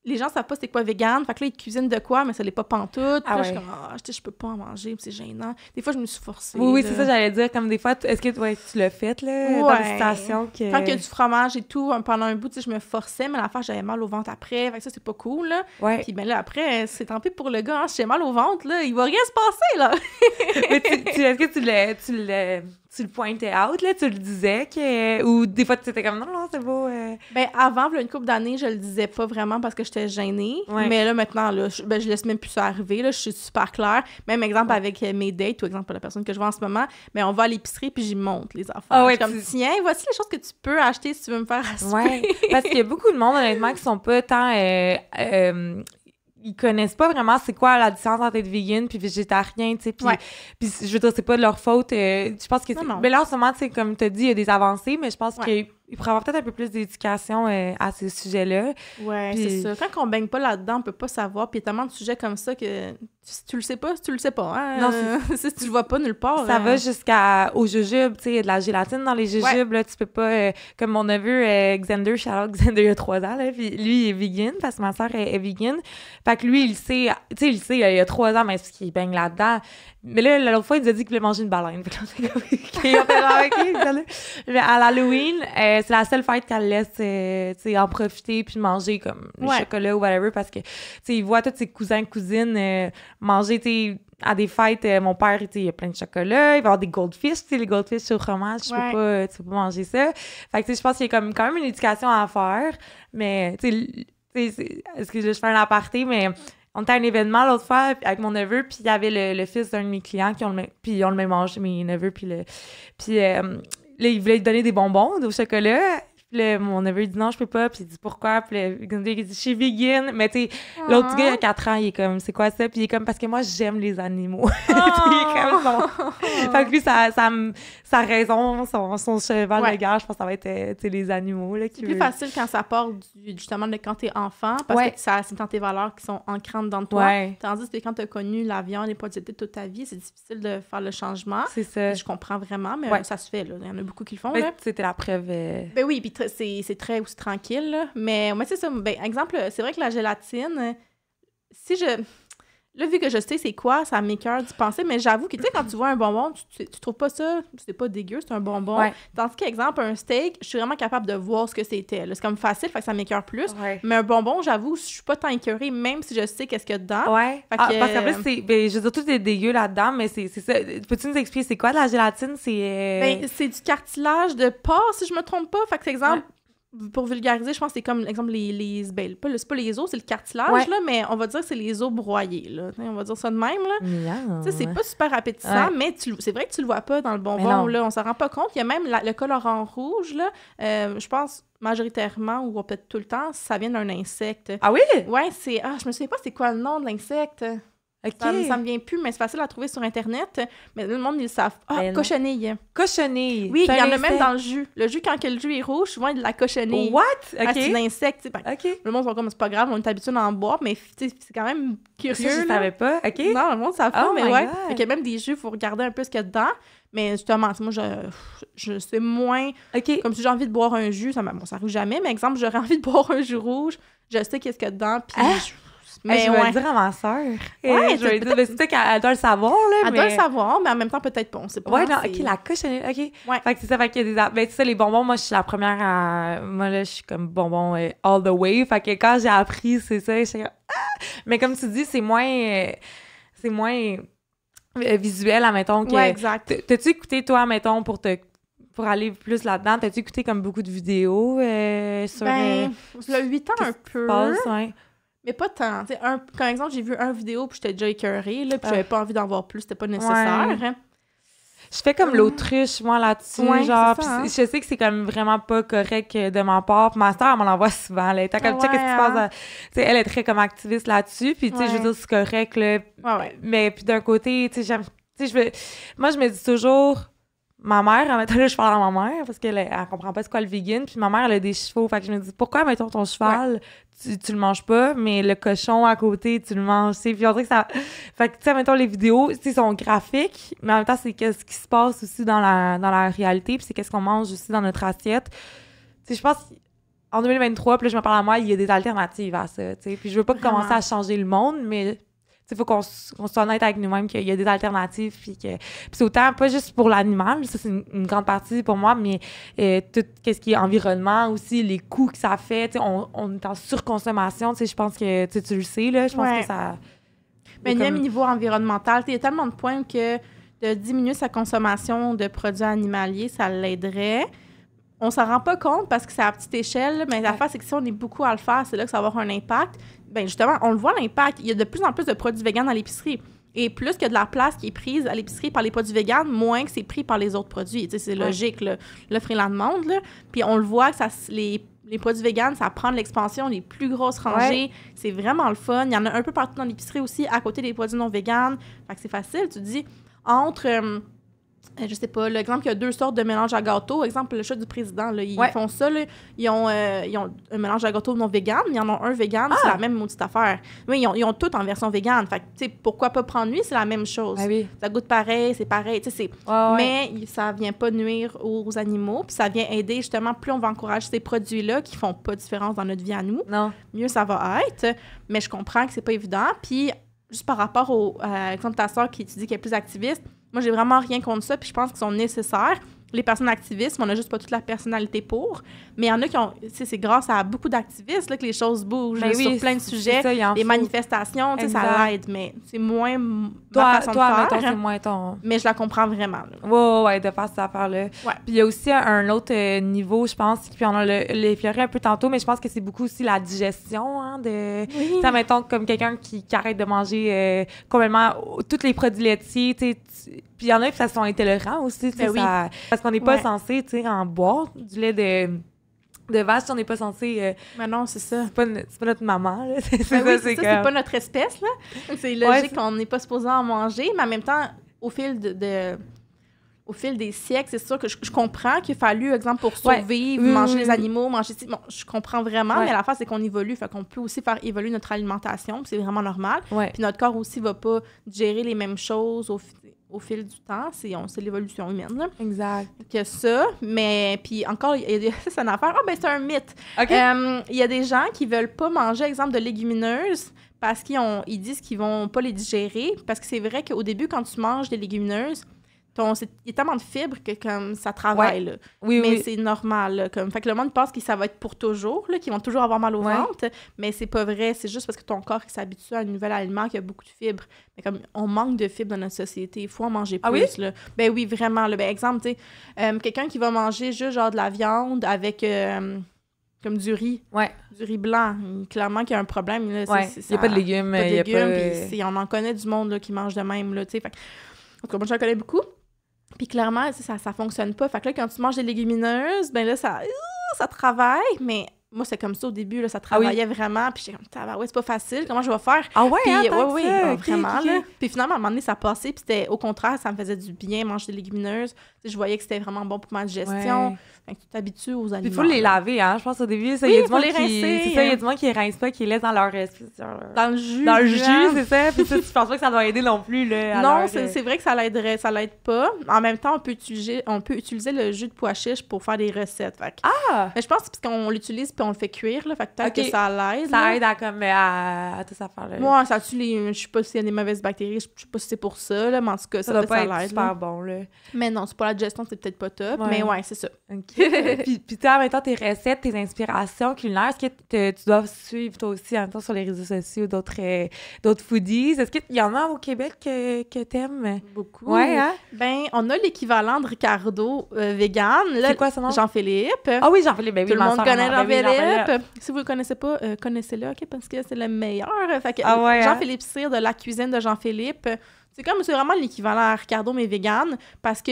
Les gens savent pas c'est quoi vegan, fait que là, ils cuisinent de quoi, mais ça l'est pas pantoute. Puis là, je suis comme, je peux pas en manger, c'est gênant. Des fois, je me suis forcée. Oui, c'est ça, j'allais dire. Comme des fois, est-ce que tu l'as fait, là, dans des situations que... Quand il y a du fromage et tout, pendant un bout, tu sais, je me forçais, mais l'affaire, j'avais mal au ventre après. Fait que ça, c'est pas cool, là. Ouais. Puis ben là, après, c'est tant pis pour le gars, hein, si j'ai mal au ventre, là, il va rien se passer, là. Mais est-ce que tu le pointais out, là, tu le disais, ou des fois, tu étais comme, non, c'est beau. Ben, avant, une couple d'années, je le disais pas vraiment parce que j'étais gênée. Ouais. Mais là, maintenant, là, je laisse même plus ça arriver, là, je suis super claire. Même exemple avec mes dates, ou exemple la personne que je vois en ce moment, mais on va à l'épicerie puis j'y montre les affaires. Ah ouais, je suis comme, tiens, voici les choses que tu peux acheter si tu veux me faire à souper. Ouais, parce qu'il y a beaucoup de monde, honnêtement, qui sont pas tant... ils connaissent pas vraiment c'est quoi la différence entre être vegan puis végétarien, tu sais, puis je veux dire, c'est pas de leur faute. Je pense que mais là, en ce moment, tu sais, comme tu as dit, il y a des avancées, mais je pense qu'il pourrait avoir peut-être un peu plus d'éducation à ces sujets-là. Ouais, c'est ça. Quand on baigne pas là-dedans, on peut pas savoir, puis il y a tellement de sujets comme ça que tu le sais pas, tu le sais pas, hein? Non, si tu le vois pas nulle part. Ça va jusqu'aux jujubes, tu sais, il y a de la gélatine dans les jujubes, là, tu peux pas... comme mon neveu, Xander, Xander, il a 3 ans, là, puis lui, il est vegan, parce que ma soeur est vegan. Fait que lui, il sait, tu sais, il sait, il a 3 ans, mais c'est qu'il baigne là-dedans. Mais là, l'autre fois, il nous a dit qu'il voulait manger une baleine. Fait que mais à l'Halloween, c'est la seule fête qu'elle laisse, tu sais, en profiter puis manger comme le chocolat ou whatever, parce que, tu sais, il voit tous ses cousins et cousines manger, tu sais, à des fêtes, mon père, tu sais, il y a plein de chocolat, il va y avoir des goldfish, tu sais, les goldfish au fromage, tu peux pas manger ça. Fait que, tu sais, je pense qu'il y a quand même une éducation à faire, mais, tu sais, excusez, je fais un aparté, mais on était à un événement l'autre fois avec mon neveu, puis il y avait le fils d'un de mes clients puis ils ont le même âge, mes neveux, puis là, il voulait lui donner des bonbons au chocolat. Puis là, mon neveu, il dit non, je peux pas. Puis il dit pourquoi? Puis là, il dit je suis vegan. Mais tu sais, l'autre gars, il a 4 ans, il est comme, c'est quoi ça? Puis il est comme, parce que moi, j'aime les animaux. Puis il est comme son... Fait que lui, sa raison, son cheval de guerre, je pense que ça va être les animaux. Là, c'est plus facile quand ça part justement de quand t'es enfant, parce que c'est dans tes valeurs qui sont ancrantes dans toi. Tandis que quand t'as connu la viande, les produits toute ta vie, c'est difficile de faire le changement. C'est ça. Je comprends vraiment, mais ça se fait. Là. Il y en a beaucoup qui le font. Là. C'était la preuve. Ben oui, puis c'est très aussi tranquille, là. Mais c'est ça. Ben, exemple, c'est vrai que la gélatine, là, vu que je sais c'est quoi, ça m'écoeure d'y penser, mais j'avoue que, tu sais, quand tu vois un bonbon, tu trouves pas ça, c'est pas dégueu, c'est un bonbon. Tandis qu'exemple, un steak, je suis vraiment capable de voir ce que c'était. Là. C'est comme facile, fait que ça m'écoeure plus. Mais un bonbon, j'avoue, je suis pas tant écoeurée, même si je sais qu'est-ce qu'il y a dedans. Parce qu'en plus, je veux dire, tout est dégueu là-dedans, mais c'est ça. Peux-tu nous expliquer c'est quoi de la gélatine? Ben, c'est du cartilage de porc, si je me trompe pas. Fait que, exemple, pour vulgariser, je pense que c'est comme, exemple, c'est pas les os, c'est le cartilage, Ouais. là, mais on va dire que c'est les os broyés, là. On va dire ça de même, là. Miam. Tu sais, c'est pas super appétissant, mais c'est vrai que tu le vois pas dans le bonbon, là. On s'en rend pas compte. Il y a même le colorant rouge, là. Je pense majoritairement, ou peut-être tout le temps, ça vient d'un insecte. Ah oui? Ouais, c'est... Ah, je me souviens pas c'est quoi le nom de l'insecte. OK. Ça me vient plus, mais c'est facile à trouver sur Internet. Mais le monde, ils le savent. Ah, Ben non. cochenille. Cochonneille. Oui, il y en a insecte. même dans le jus. Le jus, quand le jus est rouge, souvent, il y a de la cochonille. What? Ah, c'est un OK. insecte. Tu sais, ben, OK. le monde sont comme, c'est pas grave, on est habitué d'en boire, mais tu sais, c'est quand même curieux. Ça, je là. savais pas. OK. Non, le monde savait pas, Oh mais my ouais. God. Fait qu'il y a même des jus, il faut regarder un peu ce qu'il y a dedans. Mais justement, moi, je sais moins... OK. Comme si j'ai envie de boire un jus, ça arrive jamais, mais exemple, j'aurais envie de boire un jus rouge, je sais qu'est-ce qu'il y a dedans, puis... Hein? Mais je vais ouais. le dire à ma sœur. Ouais, je vais lui dire, mais c'est peut-être qu'elle doit le savoir, là. Elle mais... doit le savoir, mais en même temps, peut-être pas, on sait pas. Ouais, non, c'est- OK, la cochonnerie, OK. Ouais. Fait que c'est ça, fait qu'il y a des... Ben, tu sais, les bonbons, moi, je suis la première à... Moi, là, je suis comme bonbon all the way. Fait que quand j'ai appris, c'est ça, j'étais comme... Ah! Mais comme tu dis, c'est moins visuel, admettons, que... Ouais, exact. T'as-tu écouté, toi, admettons, pour aller plus là-dedans, t'as-tu écouté comme beaucoup de vidéos sur... Ben, le 8 ans un peu, ouais. mais pas tant. Tu sais, par exemple, j'ai vu une vidéo, puis j'étais déjà écœurée, là, puis Ah. j'avais pas envie d'en voir plus, c'était pas nécessaire. Ouais. Hein. Je fais comme l'autruche, moi, là-dessus, Ouais, genre, c'est ça, pis je sais que c'est comme vraiment pas correct de ma part, pis ma sœur, elle m'en envoie souvent, là, t'as comme, Ouais, check, qu'est-ce qui se passe, hein. tu sais, elle est très comme activiste là-dessus, puis tu sais, je veux Ouais. dire, c'est correct, là, Ouais. mais puis d'un côté, tu sais, j'aime, tu sais, moi, je me dis toujours, ma mère, mettons, là, je parle à ma mère, parce qu'elle elle comprend pas c'est quoi le vegan, puis ma mère, elle a des chevaux, fait que je me dis, pourquoi, mettons, ton cheval, tu le manges pas, mais le cochon à côté, tu le manges, tu sais, puis on dirait que ça... Fait que, tu sais, mettons, les vidéos, tu sais, sont graphiques, mais en même temps, c'est qu'est-ce qui se passe aussi dans la réalité, puis c'est qu'est-ce qu'on mange aussi dans notre assiette. Tu sais, je pense... En 2023, puis là, je me parle à moi, il y a des alternatives à ça, tu sais, puis je veux pas Vraiment. commencer à changer le monde, mais... Il faut qu'on soit honnête avec nous-mêmes qu'il y a des alternatives. Puis c'est autant, pas juste pour l'animal, ça c'est une grande partie pour moi, mais tout ce qui est environnement aussi, les coûts que ça fait. On est en surconsommation. Je pense que tu le sais, là. Je pense Ouais. que ça. Mais comme- même niveau environnemental, il y a tellement de points que de diminuer sa consommation de produits animaliers, ça l'aiderait. On s'en rend pas compte parce que c'est à petite échelle, mais l'affaire, c'est que si on est beaucoup à le faire, c'est là que ça va avoir un impact. Ben justement, on le voit, l'impact. Il y a de plus en plus de produits véganes dans l'épicerie. Et plus qu'il y a de la place qui est prise à l'épicerie par les produits véganes, moins que c'est pris par les autres produits. Tu sais, c'est logique, là. L'offre et la demande, là. Puis on le voit que les produits véganes, ça prend de l'expansion, les plus grosses rangées. C'est vraiment le fun. Il y en a un peu partout dans l'épicerie aussi, à côté des produits non véganes. Fait que c'est facile. Tu te dis, entre... je sais pas, l'exemple, il y a 2 sortes de mélange à gâteau. Exemple, le chat du président, là, ils font ça. Là, ils ont un mélange à gâteau non vegan, mais ils en ont un vegan, c'est la même maudite affaire. Mais ils ont tout en version vegan. Fait que, tu sais, pourquoi pas prendre lui, c'est la même chose. Ah oui. Ça goûte pareil, c'est pareil. Tu sais, mais ça vient pas nuire aux animaux, puis ça vient aider, justement, plus on va encourager ces produits-là qui font pas de différence dans notre vie à nous, Non. mieux ça va être. Mais je comprends que c'est pas évident. Puis, juste par rapport au exemple, ta soeur qui tu dis qu'elle est plus activiste, moi, j'ai vraiment rien contre ça, puis je pense qu'ils sont nécessaires. Les personnes activistes, mais on n'a juste pas toute la personnalité pour. Mais il y en a qui ont... Tu sais, c'est grâce à beaucoup d'activistes là, que les choses bougent sur plein de sujets. Ça, les manifestations, tu sais, ça l'aide, mais c'est moins toi, ma façon de faire. mettons, c'est moins ton... Mais je la comprends vraiment. Là. Ouais, de faire cette affaire-là. Ouais. Puis il y a aussi un autre niveau, je pense, puis on a l'effleuré un peu tantôt, mais je pense que c'est beaucoup aussi la digestion, hein, de... Oui. Tu sais, mettons, comme quelqu'un qui arrête de manger complètement tous les produits laitiers, tu sais, puis il y en a qui sont intolérants aussi, tu sais, Ben parce qu'on n'est pas censé, tu sais, en boire du lait de vache, on n'est pas censé... Mais non, c'est ça. c'est pas notre maman, là. C'est C'est pas notre espèce, là. C'est logique qu'on n'est pas supposé en manger, mais en même temps, au fil au fil des siècles, c'est sûr que je comprends qu'il a fallu, exemple, pour survivre, manger les animaux, manger... Bon, je comprends vraiment, mais l'affaire, c'est qu'on évolue, fait qu'on peut aussi faire évoluer notre alimentation, c'est vraiment normal. Ouais. Puis notre corps aussi va pas digérer les mêmes choses au fil du temps. C'est l'évolution humaine, là. Exact. Que ça, mais... Puis encore, c'est une affaire. Ben c'est un mythe. OK. Il y a des gens qui veulent pas manger, exemple, de légumineuses parce ils disent qu'ils vont pas les digérer, parce que c'est vrai qu'au début, quand tu manges des légumineuses, il y a tellement de fibres que comme ça travaille, là. Mais c'est normal, là, comme. Fait que le monde pense que ça va être pour toujours, là, qu'ils vont toujours avoir mal au ventre, mais c'est pas vrai. C'est juste parce que ton corps s'habitue à un nouvel aliment qui a beaucoup de fibres. Mais comme on manque de fibres dans notre société, il faut en manger plus, là. Ben oui, vraiment, là. Ben exemple, tu sais, quelqu'un qui va manger juste genre de la viande avec comme du riz. Ouais. Du riz blanc. Clairement qu'il y a un problème. Là, Ouais. Il n'y a pas de légumes. Pas de légumes, pas... puis on en connaît du monde là, qui mange de même, là, tu sais. En tout cas, moi, j'en connais beaucoup. Puis clairement, ça fonctionne pas. Fait que là, quand tu manges des légumineuses, ben là, ça travaille, mais... Moi, c'est comme ça au début, là, ça travaillait vraiment. Puis j'étais comme, ouais, c'est pas facile, comment je vais faire? Ah ouais, puis, oui, vraiment, là. Puis finalement, à un moment donné, ça passait. Puis c'était, au contraire, ça me faisait du bien, manger des légumineuses. Tu sais, je voyais que c'était vraiment bon pour ma digestion. Ouais. Fait que tu t'habitues aux aliments. Puis il faut les laver, hein. Je pense au début, ça, oui, il y a du monde les rincer. C'est ça, il y a du monde qui les rince pas, qui les laisse dans leur... Dans le jus. Dans le jus, c'est ça. Puis ça, tu penses pas que ça doit aider non plus, là. Non, c'est vrai que ça l'aiderait. Ça l'aide pas. En même temps, on peut utiliser le jus de pois chiche pour faire des recettes. Fait que... Ah! Mais je pense que c'est parce qu'on l'utilise puis on le fait cuire, là. Fait que peut-être que ça l'aide. Ça aide à comme à tout ça faire. Moi, ça tue les... Je sais pas s'il y a des mauvaises bactéries. Je sais pas si c'est pour ça, là. Mais en tout cas, ça doit pas être l'aide, super là. bon, là. Mais non, c'est pour la digestion, c'est peut-être pas top. Ouais. Mais ouais, c'est ça. OK. Puis toi, en même temps, tes recettes, tes inspirations culinaires, est-ce que tu dois suivre toi aussi en même temps sur les réseaux sociaux d'autres foodies? Est-ce qu'il y en a au Québec que t'aimes? Beaucoup. Ouais, hein? Ben, on a l'équivalent de Ricardo vegan. C'est quoi son nom? Jean-Philippe. Ah oui, Jean-Philippe. Ben oui, tout le monde connaît Jean-Philippe. Si vous le connaissez pas, connaissez-le, OK? Parce que c'est le meilleur. Fait que Jean-Philippe Cyr de la cuisine de Jean-Philippe. C'est vraiment l'équivalent à Ricardo, mais vegan. Parce que...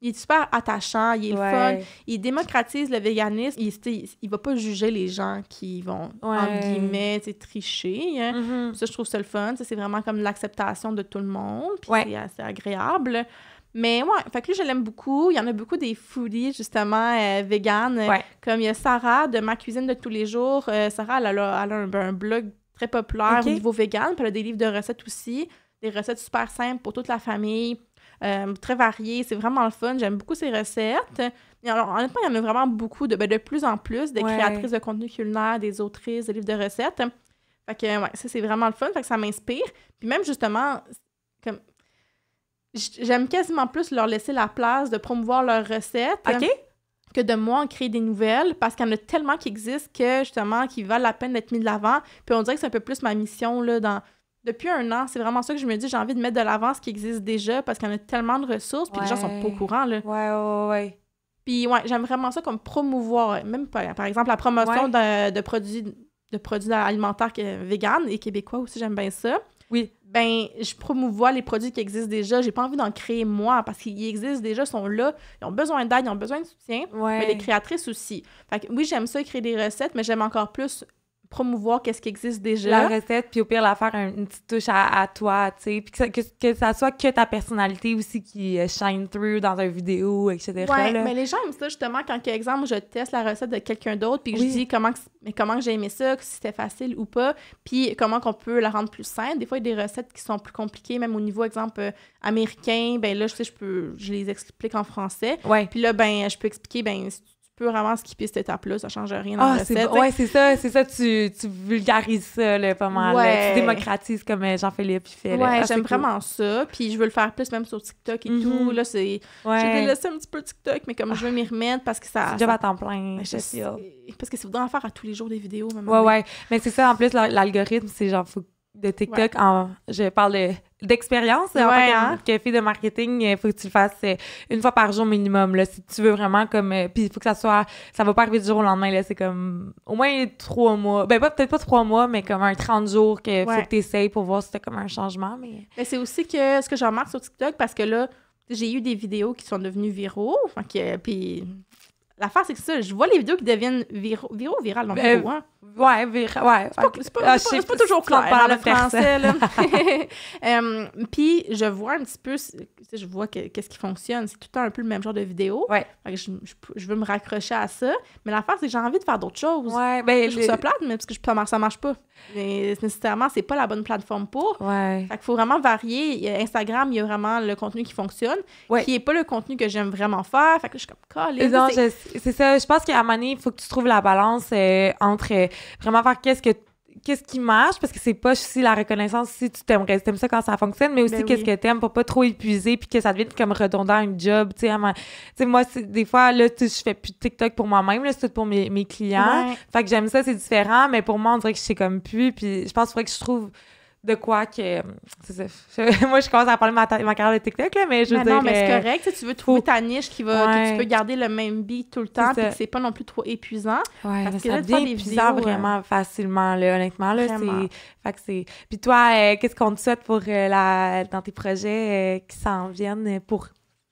il est super attachant, il est fun, il démocratise le véganisme, il va pas juger les gens qui vont, entre guillemets, tricher. Hein. Ça, je trouve ça le fun. C'est vraiment comme l'acceptation de tout le monde, puis c'est assez agréable. Mais ouais, fait que lui, je l'aime beaucoup. Il y en a beaucoup des foodies, justement, véganes. Comme il y a Sarah, de Ma cuisine de tous les jours. Sarah, elle a un blog très populaire au niveau vegan, puis elle a des livres de recettes aussi. Des recettes super simples pour toute la famille. Très variées, c'est vraiment le fun. J'aime beaucoup ces recettes. Et alors, honnêtement, il y en a vraiment beaucoup, de plus en plus, des créatrices de contenu culinaire, des autrices de livres de recettes. Fait que, ça, c'est vraiment le fun. Fait que ça m'inspire. Puis même, justement, comme j'aime quasiment plus leur laisser la place de promouvoir leurs recettes que de moi en créer des nouvelles, parce qu'il y en a tellement qui existent que, justement, qui valent la peine d'être mis de l'avant. Puis on dirait que c'est un peu plus ma mission, là, depuis un an, c'est vraiment ça que je me dis, j'ai envie de mettre de l'avant ce qui existe déjà parce qu'il y en a tellement de ressources, puis les gens sont pas au courant, là. Ouais. Puis j'aime vraiment ça comme promouvoir, même par exemple la promotion de produits alimentaires véganes et québécois aussi, j'aime bien ça. Oui. Ben, je promouvois les produits qui existent déjà. J'ai pas envie d'en créer moi parce qu'ils existent déjà, sont là, ils ont besoin d'aide, ils ont besoin de soutien, mais les créatrices aussi. Fait que oui, j'aime ça créer des recettes, mais j'aime encore plus promouvoir qu'est-ce qui existe déjà. La recette, puis au pire, la faire une petite touche à toi, tu sais, puis que ça soit que ta personnalité aussi qui shine through dans une vidéo, etc. Ouais, mais les gens aiment ça, justement, quand, par exemple, je teste la recette de quelqu'un d'autre, puis que je dis comment j'ai aimé ça, si c'était facile ou pas, puis comment qu'on peut la rendre plus simple. Des fois, il y a des recettes qui sont plus compliquées, même au niveau, exemple, américain, ben là, je les explique en français. Puis là, ben, je peux expliquer, ben, tu peux vraiment skipper cette étape-là, ça change rien dans la recette. C'est ça, tu vulgarises ça, là, pas mal. Tu démocratises comme Jean-Philippe, il fait. Ouais, j'aime vraiment ça, puis je veux le faire plus même sur TikTok et tout, là, c'est... J'ai délaissé un petit peu TikTok, mais comme je veux m'y remettre parce que ça... C'est job à temps plein, parce que c'est voudrait en faire à tous les jours des vidéos. Mais c'est ça, en plus, l'algorithme, c'est genre, de TikTok, je parle d'expérience en tant que fille de marketing, il faut que tu le fasses une fois par jour minimum, là, si tu veux vraiment comme... puis il faut que ça va pas arriver du jour au lendemain, là, c'est comme au moins 3 mois, ben peut-être pas 3 mois, mais comme un 30 jours qu'il faut que tu essayes pour voir si t'as comme un changement, mais c'est aussi que ce que je remarque sur TikTok, parce que là, j'ai eu des vidéos qui sont devenues viraux, puis... L'affaire, c'est que ça, je vois les vidéos qui deviennent virales, donc hein? C'est pas toujours clair dans le français, là. Puis, je vois un petit peu, je vois qu'est-ce qui fonctionne. C'est tout le temps un peu le même genre de vidéo. Je veux me raccrocher à ça. Mais l'affaire, c'est que j'ai envie de faire d'autres choses. Je trouve ça plate, mais parce que ça marche pas. Mais nécessairement, c'est pas la bonne plateforme pour. Fait qu'il faut vraiment varier. Instagram, il y a vraiment le contenu qui fonctionne, qui est pas le contenu que j'aime vraiment faire. Fait que je suis comme, c'est ça. Je pense qu'à un moment donné, il faut que tu trouves la balance entre vraiment faire qu'est-ce qui marche, parce que c'est pas aussi la reconnaissance si tu t'aimes ça quand ça fonctionne, mais aussi qu'est-ce que t'aimes pour pas trop épuiser puis que ça devienne comme redondant un job, tu sais. Moi, des fois, là, je fais plus de TikTok pour moi-même, là, c'est tout pour mes clients. Fait que j'aime ça, c'est différent, mais pour moi, on dirait que je sais comme plus, puis je pense qu'il faudrait que je trouve de quoi que... C'est ça. Moi, je commence à parler de ma carrière de TikTok, là, mais je veux dire... Non, mais c'est correct. Tu veux trouver ta niche que tu peux garder le même beat tout le temps puis que c'est pas non plus trop épuisant. Ouais, parce mais que ça là, devient épuisant vraiment facilement, là, honnêtement. Là, fait que c'est... Puis toi, qu'est-ce qu'on te souhaite pour dans tes projets qui s'en viennent pour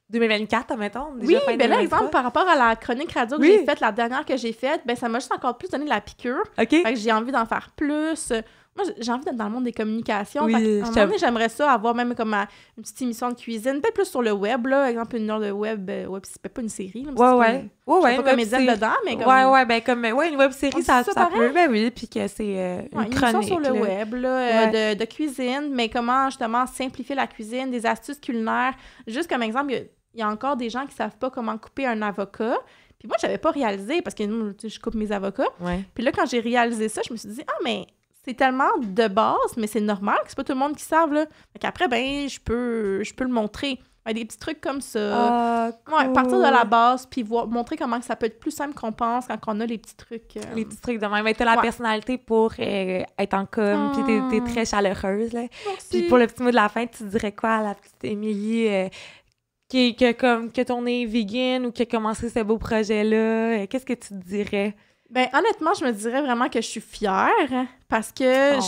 2024, mettons? Oui, ben là, exemple, par rapport à la chronique radio que j'ai faite, la dernière que j'ai faite, ben ça m'a juste encore plus donné de la piqûre. OK. Fait que j'ai envie d'en faire plus. Moi, j'ai envie d'être dans le monde des communications. Oui, à un moment donné, j'aimerais ça avoir même comme une petite émission de cuisine, peut-être plus sur le web, là. Exemple, une heure de web. C'est pas une série. Là, ouais. Je suis pas comédienne dedans, mais comme... une web série, ça peut. Ben oui, puis que c'est une chronique. Sur le web, là, de cuisine, mais comment, justement, simplifier la cuisine, des astuces culinaires. Juste comme exemple, il y a encore des gens qui savent pas comment couper un avocat. Puis moi, j'avais pas réalisé, parce que je coupe mes avocats. Ouais. Puis là, quand j'ai réalisé ça, je me suis dit, mais c'est tellement de base, mais c'est normal que c'est pas tout le monde qui savent, là. Fait qu'après, ben, je peux le montrer. Des petits trucs comme ça. Cool. Partir de la base, puis montrer comment ça peut être plus simple qu'on pense quand on a les petits trucs. Les petits trucs de même. Mais t'as la personnalité pour être en com, puis t'es très chaleureuse, là. Merci. Puis pour le petit mot de la fin, tu dirais quoi à la petite Émilie qui a tourné vegan ou qui a commencé ce beau projet-là? Qu'est-ce que tu te dirais? Ben honnêtement, je me dirais vraiment que je suis fière parce que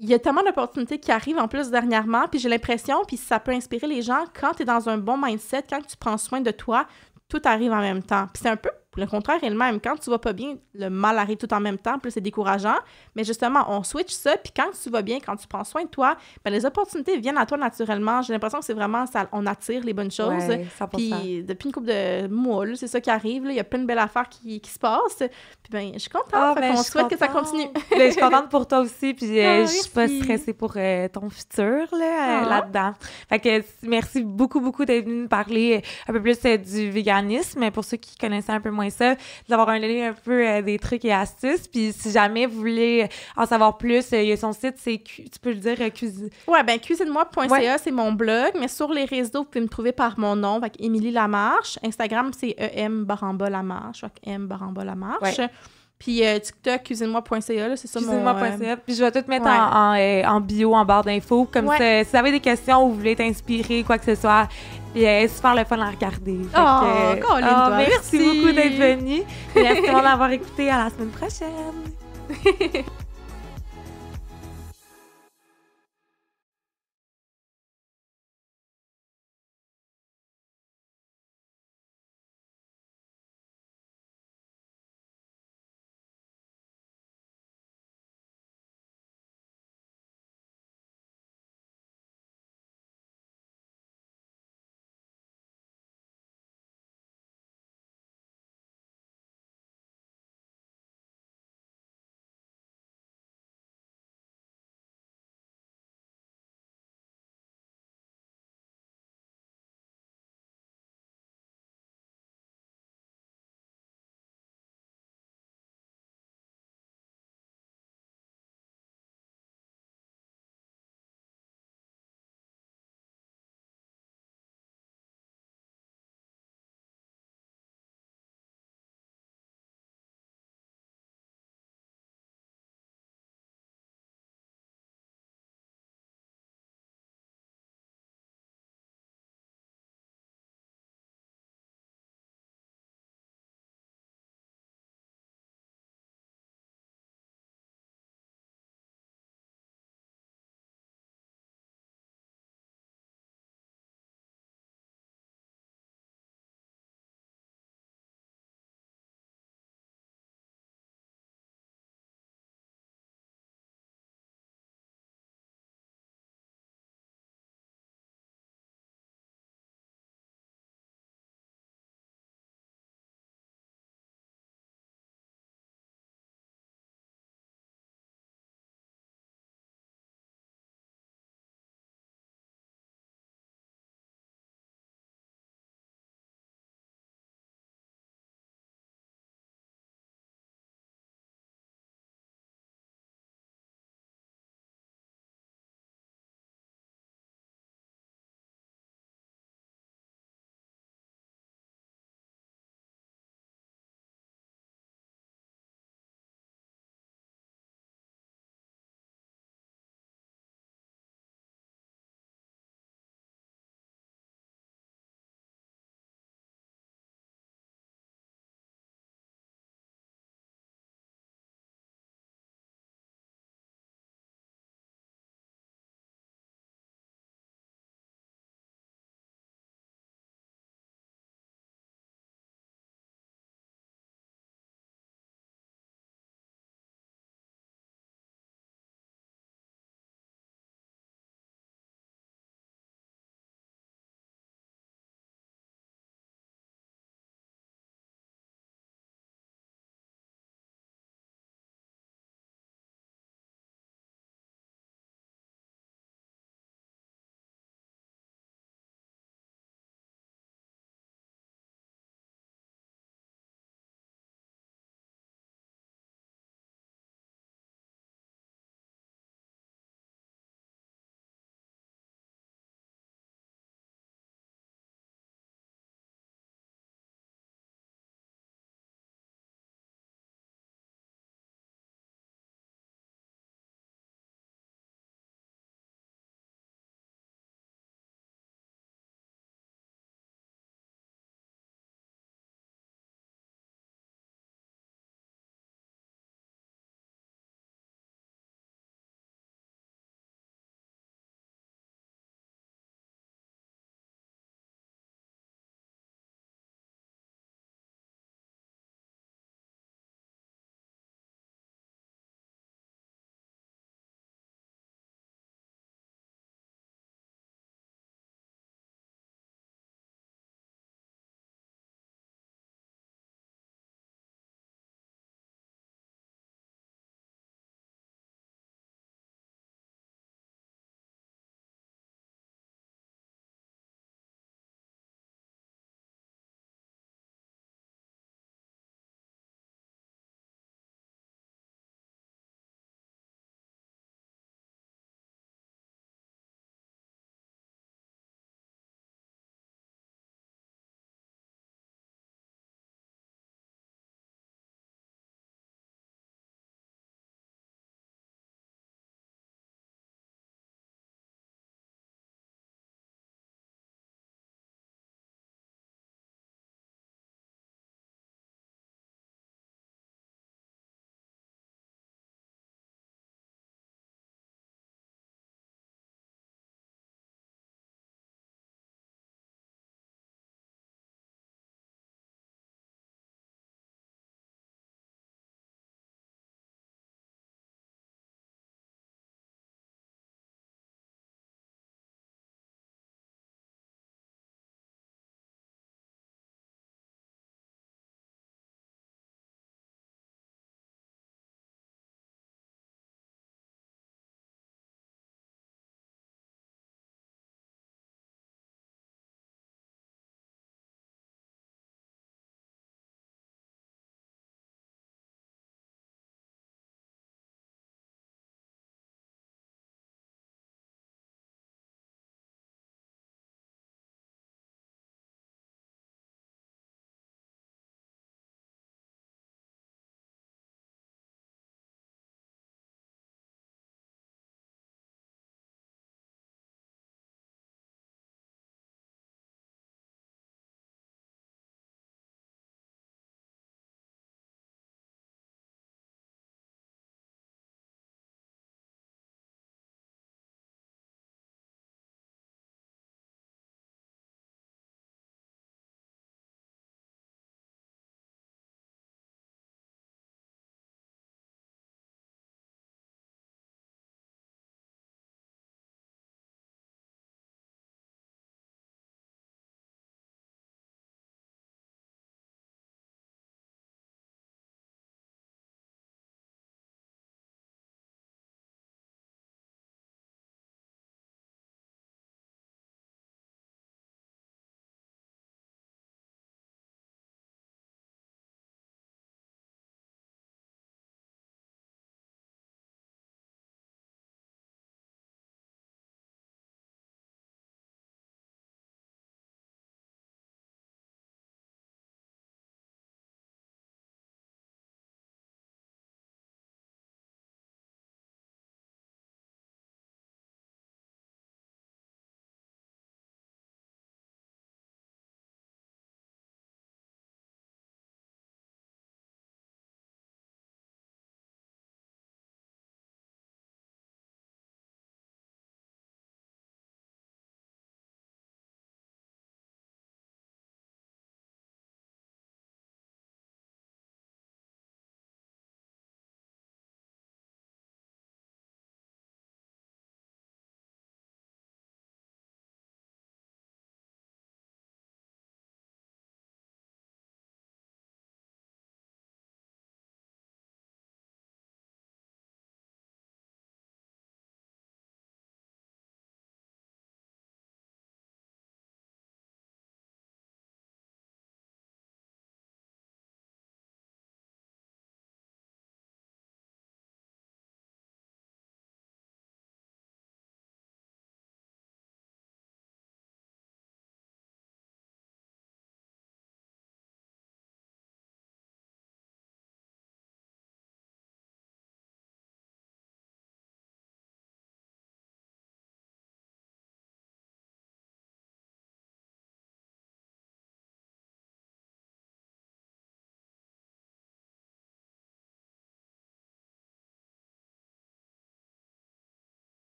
il y a tellement d'opportunités qui arrivent en plus dernièrement, puis j'ai l'impression, puis ça peut inspirer les gens, quand tu es dans un bon mindset, quand tu prends soin de toi, tout arrive en même temps. Puis c'est un peu le contraire est le même. Quand tu vas pas bien, le mal arrive tout en même temps, puis c'est décourageant. Mais justement, on switch ça, puis quand tu vas bien, quand tu prends soin de toi, ben les opportunités viennent à toi naturellement. J'ai l'impression que c'est vraiment ça, on attire les bonnes choses. Ouais, 100%. Puis depuis une couple de mois, là, c'est ça qui arrive. Il y a plein de belles affaires qui se passent. Puis ben, je suis contente. On souhaite que ça continue. Je suis contente pour toi aussi, puis je suis pas stressée pour ton futur là-dedans. Fait que merci beaucoup d'être venue nous parler un peu plus du véganisme, pour ceux qui connaissaient un peu moins ça, d'avoir donné un peu des trucs et astuces. Puis si jamais vous voulez en savoir plus, il y a son site, tu peux le dire, cuisine. Ouais, ben cuisinemoi.ca, c'est mon blog, mais sur les réseaux, vous pouvez me trouver par mon nom, avec Émilie Lamarche. Instagram, c'est EM_Lamarche, M_Lamarche. Ouais. Puis TikTok, cuisinemoi.ca, là, c'est ça cuisinemoi.ca. Puis je vais tout mettre en bio, en barre d'infos. Comme ça, si vous avez des questions ou vous voulez t'inspirer, quoi que ce soit, c'est super le fun à regarder. Merci beaucoup d'être venu. Merci d'avoir écouté. À la semaine prochaine.